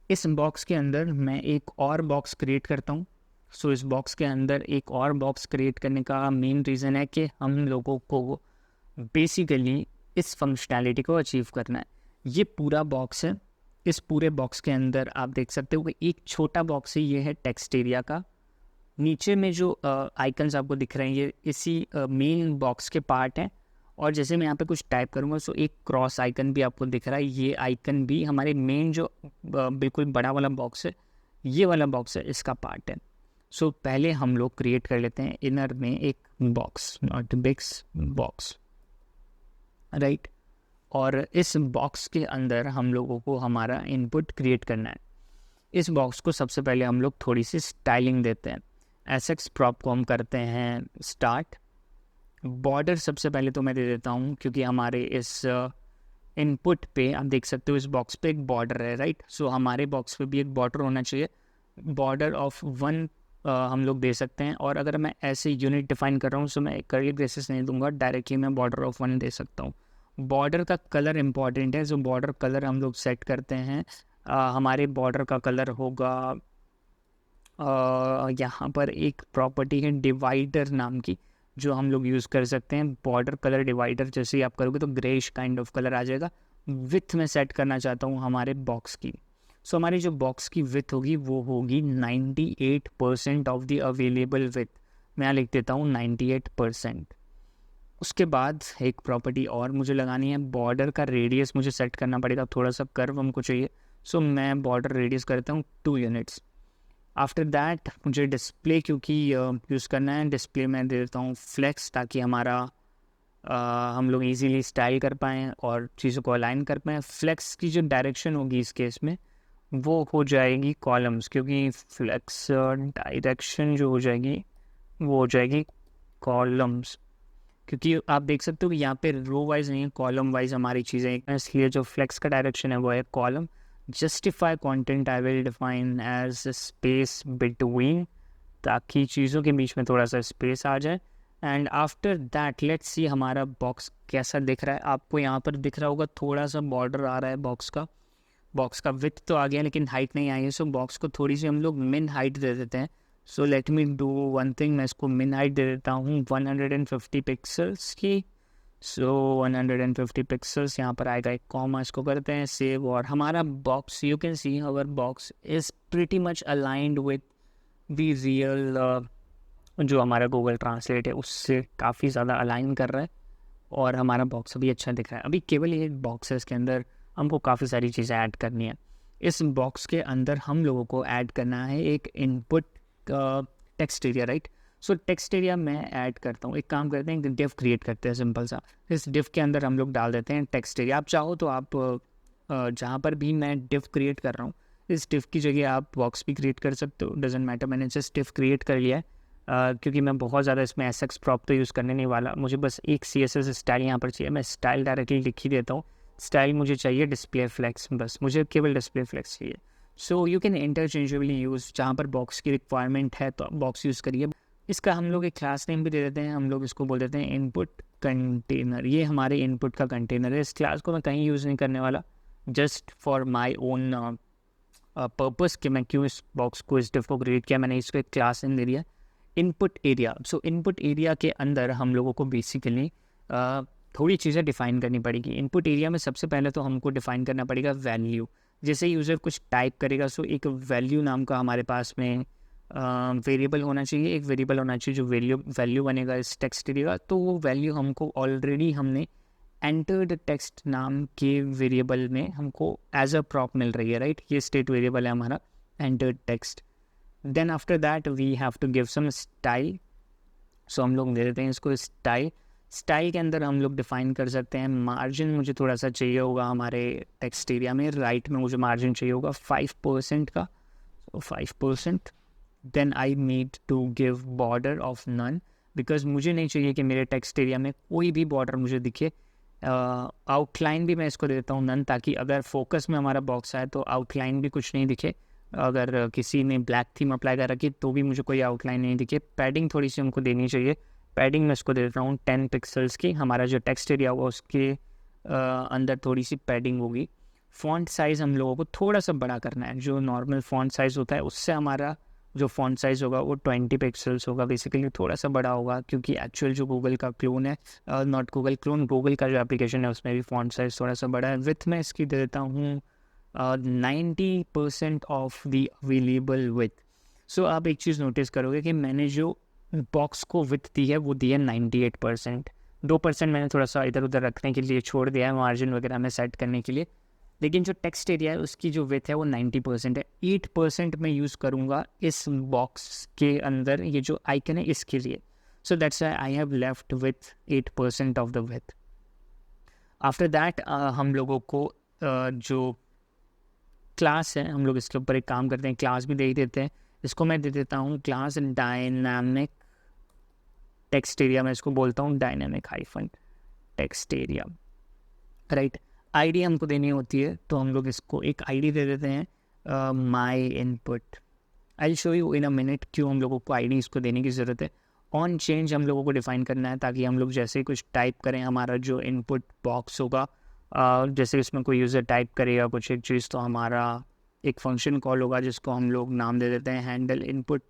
इस बॉक्स के अंदर मैं एक और बॉक्स क्रिएट करता हूँ सो इस बॉक्स के अंदर एक और बॉक्स क्रिएट करने का मेन रीज़न है कि हम लोगों को बेसिकली इस फंक्शनैलिटी को अचीव करना है। ये पूरा बॉक्स है, इस पूरे बॉक्स के अंदर आप देख सकते हो कि एक छोटा बॉक्स है, ये है टेक्स्ट एरिया का। नीचे में जो आइकन्स आपको दिख रहे हैं ये इसी मेन बॉक्स के पार्ट हैं। और जैसे मैं यहाँ पे कुछ टाइप करूँगा सो एक क्रॉस आइकन भी आपको दिख रहा है, ये आइकन भी हमारे मेन जो बिल्कुल बड़ा वाला बॉक्स है, ये वाला बॉक्स है, इसका पार्ट है। सो पहले हम लोग क्रिएट कर लेते हैं इनर में एक बॉक्स, नॉट बिग्स बॉक्स, राइट। और इस बॉक्स के अंदर हम लोगों को हमारा इनपुट क्रिएट करना है। इस बॉक्स को सबसे पहले हम लोग थोड़ी सी स्टाइलिंग देते हैं। एसएक्स प्रॉप को हम करते हैं स्टार्ट। बॉर्डर सबसे पहले तो मैं दे देता हूँ, क्योंकि हमारे इस इनपुट पे आप देख सकते हो इस बॉक्स पे एक बॉर्डर है, राइट। सो हमारे बॉक्स पे भी एक बॉर्डर होना चाहिए, बॉर्डर ऑफ 1 हम लोग दे सकते हैं। और अगर मैं ऐसे यूनिट डिफाइन कर रहा हूँ सो मैं कर्ली ब्रेसेस नहीं दूंगा, डायरेक्टली मैं बॉर्डर ऑफ 1 दे सकता हूँ। बॉर्डर का कलर इंपॉर्टेंट है, जो बॉर्डर कलर हम लोग सेट करते हैं, हमारे बॉर्डर का कलर होगा यहाँ पर एक प्रॉपर्टी है डिवाइडर नाम की, जो हम लोग यूज़ कर सकते हैं। बॉर्डर कलर डिवाइडर जैसे ही आप करोगे तो ग्रेइश काइंड ऑफ कलर आ जाएगा। विथ में सेट करना चाहता हूँ हमारे बॉक्स की। सो हमारी जो बॉक्स की विथ होगी वो होगी 98% ऑफ द अवेलेबल विथ। मैं यहाँ लिख देता हूँ 98%। उसके बाद एक प्रॉपर्टी और मुझे लगानी है, बॉर्डर का रेडियस मुझे सेट करना पड़ेगा, थोड़ा सा कर्व हमको चाहिए। सो मैं बॉर्डर रेडियस करता हूँ 2 यूनिट्स। आफ्टर दैट मुझे डिस्प्ले क्योंकि यूज़ करना है, डिस्प्ले में दे देता हूँ फ्लेक्स, ताकि हमारा हम लोग इजीली स्टाइल कर पाएँ और चीज़ों को अलाइन कर पाएँ। फ्लेक्स की जो डायरेक्शन होगी इस केस में वो हो जाएगी कॉलम्स, क्योंकि फ्लेक्स डायरेक्शन जो हो जाएगी वो हो जाएगी कॉलम्स, क्योंकि आप देख सकते हो कि यहाँ पे रो वाइज नहीं है, कॉलम वाइज हमारी चीज़ें, इसलिए जो फ्लेक्स का डायरेक्शन है वो है column. Justify content I will define as space between, ताकि चीज़ों के बीच में थोड़ा सा स्पेस आ जाए। And after that let's see हमारा बॉक्स कैसा दिख रहा है। आपको यहाँ पर दिख रहा होगा थोड़ा सा बॉर्डर आ रहा है बॉक्स का, बॉक्स का विड्थ तो आ गया लेकिन हाइट नहीं आई है। सो बॉक्स को थोड़ी सी हम लोग मिन हाइट दे देते हैं। सो let me do one thing, मैं इसको मिन हाइट दे देता हूँ 150 पिक्सल्स की। सो 150 पिक्सल्स, यहाँ पर आएगा एक कॉमा, इसको करते हैं सेव। और हमारा box, you can see our box is pretty much aligned with the real, जो हमारा गूगल ट्रांसलेट है उससे काफ़ी ज़्यादा अलाइन कर रहा है और हमारा बॉक्स अभी अच्छा दिख रहा है। अभी केवल ये बॉक्स है, इसके अंदर हमको काफ़ी सारी चीज़ें ऐड करनी है। इस बॉक्स के अंदर हम लोगों को ऐड करना है एक इनपुट टेक्स्ट एरिया, राइट। सो टेक्स्ट एरिया मैं ऐड करता हूँ, एक काम करते हैं, एक डिव क्रिएट करते हैं सिंपल सा। इस डिव के अंदर हम लोग डाल देते हैं टेक्स्ट एरिया। आप चाहो तो आप जहाँ पर भी मैं डिव क्रिएट कर रहा हूँ इस डिव की जगह आप बॉक्स भी क्रिएट कर सकते हो, डजेंट मैटर। मैंने जस्ट डिव क्रिएट कर लिया है क्योंकि मैं बहुत ज़्यादा इसमें एसएक्स प्रॉप तो यूज़ करने नहीं वाला, मुझे बस एक CSS स्टाइल यहाँ पर चाहिए। मैं स्टाइल डायरेक्टली लिख ही देता हूँ, स्टाइल मुझे चाहिए डिस्प्ले फ्लेक्स, बस मुझे केवल डिस्प्ले फ्लेक्स चाहिए। So you can interchangeably use, जहाँ पर बॉक्स की रिक्वायरमेंट है तो आप बॉक्स यूज़ करिए। इसका हम लोग एक क्लास नेम भी दे देते हैं, हम लोग इसको बोल देते हैं इनपुट कंटेनर। ये हमारे इनपुट का कंटेनर है। इस क्लास को मैं कहीं यूज़ नहीं करने वाला, just for my own purpose कि मैं क्यों इस बॉक्स को, इस डिव को क्रिएट किया, मैंने इसको एक क्लास नेम दे दिया इनपुट एरिया। सो इनपुट एरिया के अंदर हम लोगों को बेसिकली थोड़ी चीज़ें डिफ़ाइन करनी पड़ेगी। इनपुट एरिया में सबसे पहले तो हमको डिफ़ाइन करना पड़ेगा वैल्यू। जैसे यूज़र कुछ टाइप करेगा सो एक वैल्यू नाम का हमारे पास में वेरिएबल होना चाहिए, एक वेरिएबल होना चाहिए जो वैल्यू बनेगा इस टेक्स्ट एरिया का। तो वो वैल्यू हमको ऑलरेडी हमने एंटर्ड टेक्स्ट नाम के वेरिएबल में हमको एज अ प्रॉप मिल रही है, राइट। ये स्टेट वेरिएबल है हमारा entered text. Then after that we have to give some style. So हम लोग दे देते हैं इसको स्टाइल। स्टाइल के अंदर हम लोग डिफाइन कर सकते हैं मार्जिन, मुझे थोड़ा सा चाहिए होगा हमारे टेक्स्ट एरिया में, राइट में मुझे मार्जिन चाहिए होगा 5% का, so 5%। Then I need to give border of none, because मुझे नहीं चाहिए कि मेरे टेक्स्ट एरिया में कोई भी बॉर्डर मुझे दिखे। आउटलाइन भी मैं इसको देता हूँ नन, ताकि अगर फोकस में हमारा बॉक्स आए तो आउटलाइन भी कुछ नहीं दिखे। अगर किसी ने ब्लैक थीम अप्लाई कर रखी तो भी मुझे कोई आउटलाइन नहीं दिखे। पैडिंग थोड़ी सी हमको देनी चाहिए, पैडिंग मैं इसको दे देता हूँ 10 पिक्सल्स की। हमारा जो टेक्स्ट एरिया होगा उसके अंदर थोड़ी सी पैडिंग होगी। फ़ॉन्ट साइज़ हम लोगों को थोड़ा सा बड़ा करना है, जो नॉर्मल फ़ॉन्ट साइज़ होता है उससे हमारा जो फॉन्ट साइज़ होगा वो 20 पिक्सल्स होगा, बेसिकली थोड़ा सा बड़ा होगा क्योंकि एक्चुअल जो गूगल का क्लोन है, नॉट गूगल क्लोन, गूगल का जो एप्लीकेशन है उसमें भी फॉन्ट साइज़ थोड़ा सा बड़ा है। विथ में इसकी दे देता हूँ 90% ऑफ द अवेलेबल विथ। सो आप एक चीज़ नोटिस करोगे कि मैंने जो बॉक्स को विथ दी है वो दी है 98%। 2% मैंने थोड़ा सा इधर उधर रखने के लिए छोड़ दिया है, मार्जिन वगैरह में सेट करने के लिए, लेकिन जो टेक्स्ट एरिया है उसकी जो विथ है वो 90% है। 8% मैं यूज़ करूँगा इस बॉक्स के अंदर, ये जो आइकन है इसके लिए। So that's why I have left with 8% of the with. After that हम लोगों को जो क्लास है, हम लोग इसके ऊपर एक काम करते हैं, क्लास भी दे देते हैं। इसको मैं दे देता हूँ क्लास डायनामिक टेक्स्ट एरिया, मैं इसको बोलता हूँ dynamic hyphen text area, right. ID हमको देनी होती है तो हम लोग इसको एक आईडी दे देते हैं, माई input. I show you in a minute क्यों हम लोगों को आईडी इसको देने की ज़रूरत है। ऑन चेंज हम लोगों को डिफाइन करना है ताकि हम लोग जैसे ही कुछ टाइप करें, हमारा जो इनपुट बॉक्स होगा, जैसे इसमें कोई यूज़र टाइप करेगा कुछ एक चीज़, तो हमारा एक फंक्शन कॉल होगा जिसको हम लोग नाम दे देते हैं हैंडल इनपुट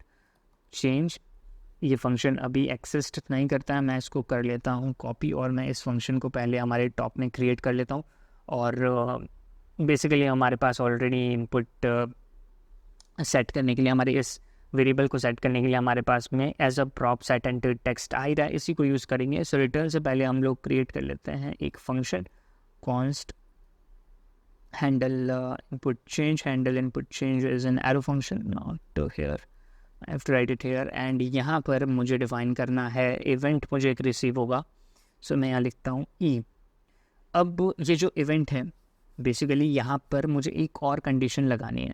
चेंज। ये फंक्शन अभी एक्सिस्ट नहीं करता है, मैं इसको कर लेता हूँ कॉपी, और मैं इस फंक्शन को पहले हमारे टॉप में क्रिएट कर लेता हूँ। और बेसिकली हमारे पास ऑलरेडी इनपुट सेट करने के लिए, हमारे इस वेरिएबल को सेट करने के लिए हमारे पास में as a prop set enter text आ रहा है, इसी को यूज़ करेंगे। सो रिटर्न से पहले हम लोग क्रिएट कर लेते हैं एक function const handle input change. Handle input change is an arrow function, not here, I have to write it here. And यहाँ पर मुझे डिफाइन करना है इवेंट, मुझे एक रिसीव होगा। सो मैं यहाँ लिखता हूँ ई। अब ये जो इवेंट है बेसिकली यहाँ पर मुझे एक और कंडीशन लगानी है।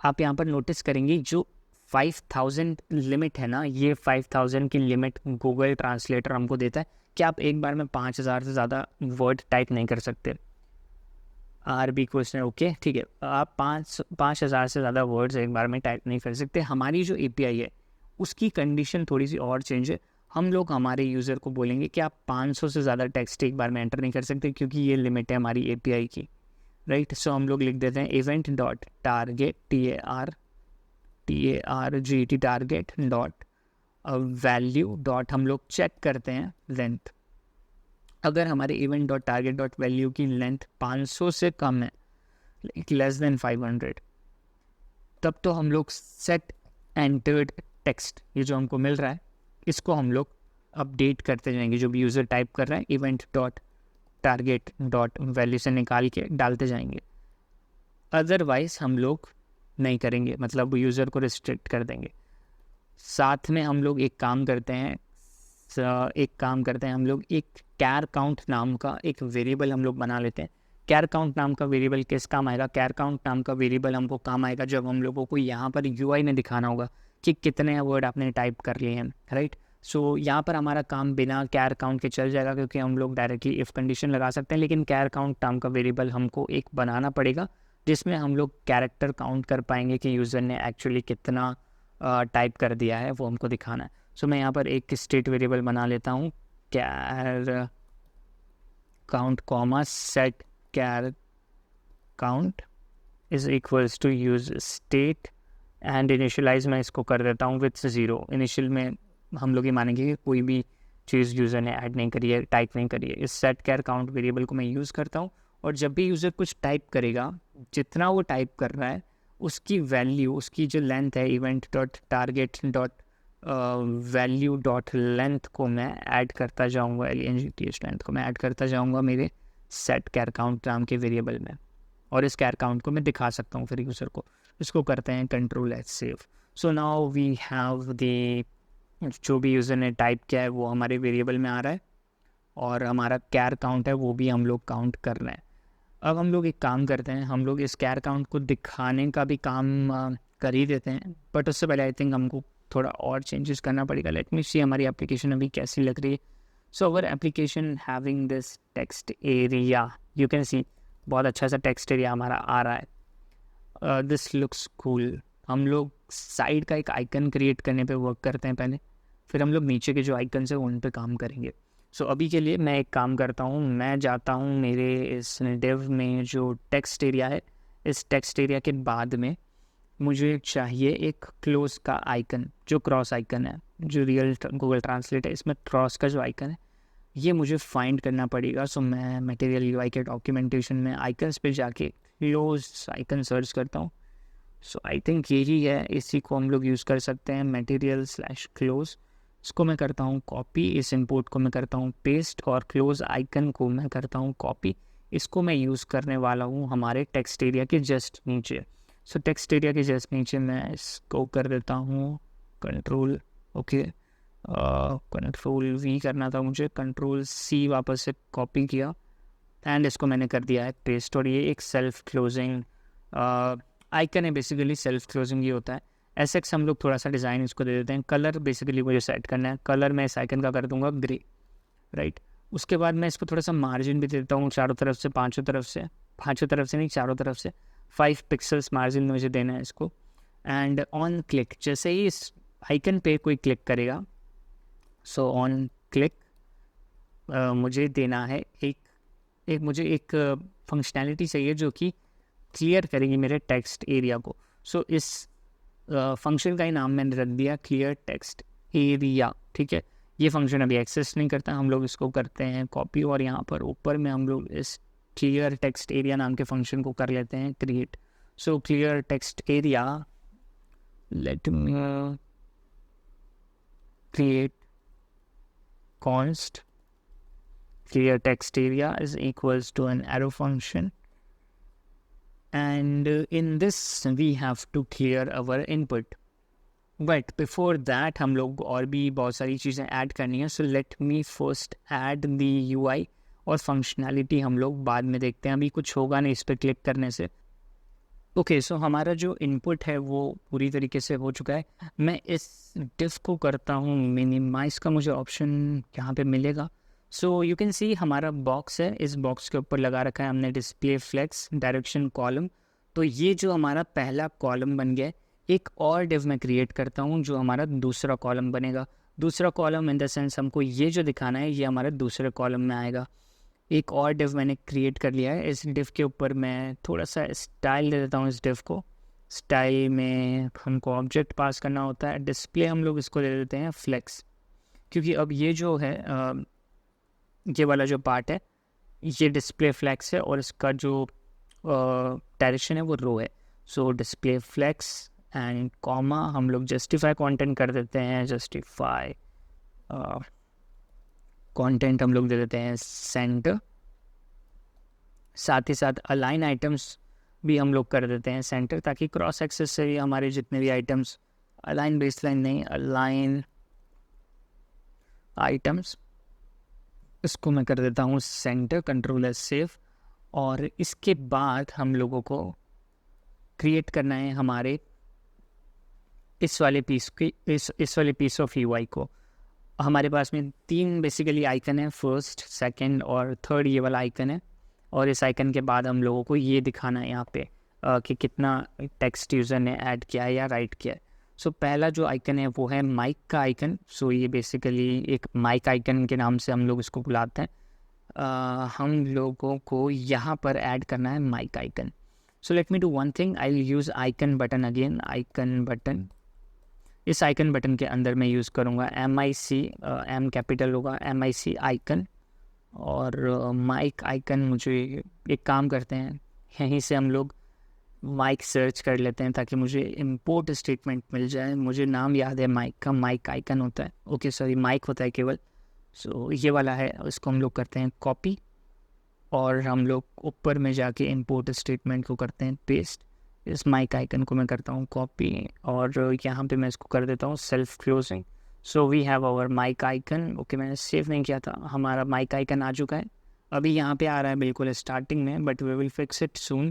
आप यहाँ पर नोटिस करेंगे जो 5000 लिमिट है ना, ये 5000 की लिमिट गूगल ट्रांसलेटर हमको देता है कि आप एक बार में 5000 से ज़्यादा वर्ड टाइप नहीं कर सकते। आरबी क्वेश्चन ओके, ठीक है, आप 5000 से ज़्यादा वर्ड्स एक बार में टाइप नहीं कर सकते। हमारी जो एपीआई है उसकी कंडीशन थोड़ी सी और चेंज है। हम लोग हमारे यूज़र को बोलेंगे कि आप 500 से ज़्यादा टेक्स्ट एक बार में एंटर नहीं कर सकते क्योंकि ये लिमिट है हमारी एपीआई की, राइट। सो हम लोग लिख देते हैं event dot target TARGET target dot value dot, हम लोग चेक करते हैं लेंथ। अगर हमारे event dot target dot value की लेंथ 500 से कम है, लेस देन 500, तब तो हम लोग सेट एंटर्ड टेक्स्ट, ये जो हमको मिल रहा है इसको हम लोग अपडेट करते जाएंगे। जो भी यूज़र टाइप कर रहा है event dot target dot value से निकाल के डालते जाएंगे। अदरवाइज हम लोग नहीं करेंगे, मतलब यूज़र को रिस्ट्रिक्ट कर देंगे। साथ में हम लोग एक काम करते हैं, हम लोग एक कैर काउंट नाम का एक वेरिएबल हम लोग बना लेते हैं। कैर काउंट नाम का वेरिएबल किस काम आएगा? कैर काउंट नाम का वेरिएबल हमको काम आएगा जब हम लोगों को यहाँ पर यूआई में दिखाना होगा कि कितने वर्ड आपने टाइप कर लिए हैं, राइट। सो यहाँ पर हमारा काम बिना कैर काउंट के चल जाएगा क्योंकि हम लोग डायरेक्टली इफ़ कंडीशन लगा सकते हैं, लेकिन कैर काउंट नाम का वेरिएबल हमको एक बनाना पड़ेगा जिसमें हम लोग कैरेक्टर काउंट कर पाएंगे कि यूज़र ने एक्चुअली कितना टाइप कर दिया है, वो हमको दिखाना है। सो मैं यहाँ पर एक स्टेट वेरिएबल बना लेता हूँ, char count comma set char count is equals to use state and initialize मैं इसको कर देता हूँ विथ 0। इनिशियल में हम लोग ये मानेंगे कि कोई भी चीज़ यूज़र ने ऐड नहीं करी है, टाइप नहीं करी है। इस सेट कैर काउंट वेरिएबल को मैं यूज़ करता हूँ और जब भी यूज़र कुछ टाइप करेगा, जितना वो टाइप कर रहा है उसकी वैल्यू, उसकी जो लेंथ है event dot target dot value dot length को मैं ऐड करता जाऊँगा, LNGTH लेंथ को मैं ऐड करता जाऊँगा मेरे सेट कैर काउंट नाम के वेरिएबल में, और इस कैर काउंट को मैं दिखा सकता हूँ फिर यूज़र को। इसको करते हैं Ctrl+H save. So now we have the, जो भी यूज़र ने टाइप किया है वो हमारे वेरिएबल में आ रहा है और हमारा कैर काउंट है वो भी हम लोग काउंट कर रहे हैं। अब हम लोग एक काम करते हैं, हम लोग इस कैर काउंट को दिखाने का भी काम कर ही देते हैं, बट उससे पहले आई थिंक हमको थोड़ा और चेंजेस करना पड़ेगा। लेट मी सी हमारी एप्लीकेशन अभी कैसी लग रही है। So our application having this text area, you can see बहुत अच्छा सा टेक्स्ट एरिया हमारा आ रहा है। This looks cool. हम लोग साइड का एक आइकन क्रिएट करने पे वर्क करते हैं पहले, फिर हम लोग नीचे के जो आइकन्स हैं उन पे काम करेंगे। सो अभी के लिए मैं एक काम करता हूँ, मैं जाता हूँ मेरे इस डिव में जो टेक्स्ट एरिया है, इस टेक्स्ट एरिया के बाद में मुझे चाहिए एक क्लोज का आइकन, जो क्रॉस आइकन है, जो रियल गूगल ट्रांसलेट है इसमें क्रॉस का जो आइकन है ये मुझे फाइंड करना पड़ेगा। सो मैं मटेरियल यूआई के डॉक्यूमेंटेशन में आइकन्स पे जाके क्लोज आइकन सर्च करता हूँ। सो आई थिंक यही है, इसी को हम लोग यूज़ कर सकते हैं, मटेरियल/क्लोज। इसको मैं करता हूँ कॉपी, इस इंपोर्ट को मैं करता हूँ पेस्ट, और क्लोज आइकन को मैं करता हूँ कॉपी। इसको मैं यूज़ करने वाला हूँ हमारे टेक्स्ट एरिया के जस्ट नीचे। सो टेक्स्ट एरिया के जस्ट नीचे मैं इसको कर देता हूँ कंट्रोल, ओके, कंट्रोल वी करना था मुझे, कंट्रोल सी वापस से कॉपी किया एंड इसको मैंने कर दिया है पेस्ट। और ये एक सेल्फ क्लोजिंग आइकन है, बेसिकली सेल्फ क्लोजिंग ये होता है। एसएक्स हम लोग थोड़ा सा डिज़ाइन इसको दे देते हैं। कलर बेसिकली मुझे सेट करना है, कलर मैं इस आइकन का कर दूंगा ग्रे, राइट। उसके बाद मैं इसको थोड़ा सा मार्जिन भी दे देता हूँ, चारों तरफ से, पाँचों तरफ से नहीं, चारों तरफ से 5 पिक्सल्स मार्जिन मुझे देना है इसको। एंड ऑन क्लिक, जैसे ही इस आइकन पे कोई क्लिक करेगा, सो ऑन क्लिक मुझे देना है मुझे एक फंक्शनैलिटी चाहिए जो कि क्लियर करेगी मेरे टेक्स्ट एरिया को। सो इस फंक्शन का ही नाम मैंने रख दिया क्लियर टेक्स्ट एरिया, ठीक है। ये फंक्शन अभी एक्सेस नहीं करता, हम लोग इसको करते हैं कॉपी, और यहाँ पर ऊपर में हम लोग इस क्लियर टेक्स्ट एरिया नाम के फंक्शन को कर लेते हैं create. So clear text area, late me create const clear text area is equals to an arrow function, and in this we have to clear our input, but before that हम लोग और भी बहुत सारी चीज़ें ऐड करनी है। so let me first add the UI, और फंक्शनैलिटी हम लोग बाद में देखते हैं, अभी कुछ होगा नहीं इस पर क्लिक करने से। ओके, सो हमारा जो इनपुट है वो पूरी तरीके से हो चुका है। मैं इस डिफ को करता हूँ मिनिमाइज़ का, मुझे ऑप्शन यहाँ पे मिलेगा। सो यू कैन सी हमारा बॉक्स है, इस बॉक्स के ऊपर लगा रखा है हमने डिस्प्ले फ्लेक्स डायरेक्शन कॉलम। तो ये जो हमारा पहला कॉलम बन गया है, एक और डिव मैं क्रिएट करता हूँ जो हमारा दूसरा कॉलम बनेगा। दूसरा कॉलम इन द सेंस हमको ये जो दिखाना है ये हमारे दूसरे कॉलम में आएगा। एक और डिव मैंने क्रिएट कर लिया है, इस डिव के ऊपर मैं थोड़ा सा स्टाइल दे देता हूँ। इस डिव को स्टाइल में हमको ऑब्जेक्ट पास करना होता है, डिस्प्ले हम लोग इसको दे देते हैं फ्लेक्स, क्योंकि अब ये जो है ये वाला जो पार्ट है ये डिस्प्ले फ्लेक्स है, और इसका जो डायरेक्शन है वो रो है। So display flex and comma हम लोग जस्टिफाई कंटेंट कर देते हैं, जस्टिफाई कंटेंट हम लोग दे देते हैं सेंटर। साथ ही साथ अलाइन आइटम्स भी हम लोग कर देते हैं सेंटर, ताकि क्रॉस एक्सेस से हमारे जितने भी आइटम्स, अलाइन बेसलाइन नहीं, अलाइन आइटम्स, इसको मैं कर देता हूँ सेंटर, कंट्रोल एस सेव। और इसके बाद हम लोगों को क्रिएट करना है हमारे इस वाले पीस की, इस वाले पीस ऑफ यूआई को। हमारे पास में 3 बेसिकली आइकन है, फर्स्ट, सेकंड और थर्ड, ये वाला आइकन है। और इस आइकन के बाद हम लोगों को ये दिखाना है यहाँ पे कि कितना टेक्स्ट यूज़र ने ऐड किया है या राइट किया है। सो पहला जो आइकन है वो है माइक का आइकन। सो ये बेसिकली एक माइक आइकन के नाम से हम लोग इसको बुलाते हैं। हम लोगों को यहाँ पर ऐड करना है mic icon. So let me do one thing, I will use icon button again, icon button. इस आइकन बटन के अंदर मैं यूज़ करूँगा MIC, M कैपिटल होगा, MIC आइकन। और माइक आइकन, मुझे एक काम करते हैं, यहीं से हम लोग माइक सर्च कर लेते हैं ताकि मुझे इंपोर्ट स्टेटमेंट मिल जाए। मुझे नाम याद है माइक का, माइक आइकन होता है, ओके सॉरी माइक होता है केवल। सो ये वाला है, इसको हम लोग करते हैं कॉपी, और हम लोग ऊपर में जाके इंपोर्ट स्टेटमेंट को करते हैं पेस्ट। इस माइक आइकन को मैं करता हूँ कॉपी, और यहाँ पे मैं इसको कर देता हूँ self closing. So we have our mic icon. Okay, मैंने सेव नहीं किया था, हमारा माइक आइकन आ चुका है। अभी यहाँ पे आ रहा है बिल्कुल स्टार्टिंग में, but we will fix it soon.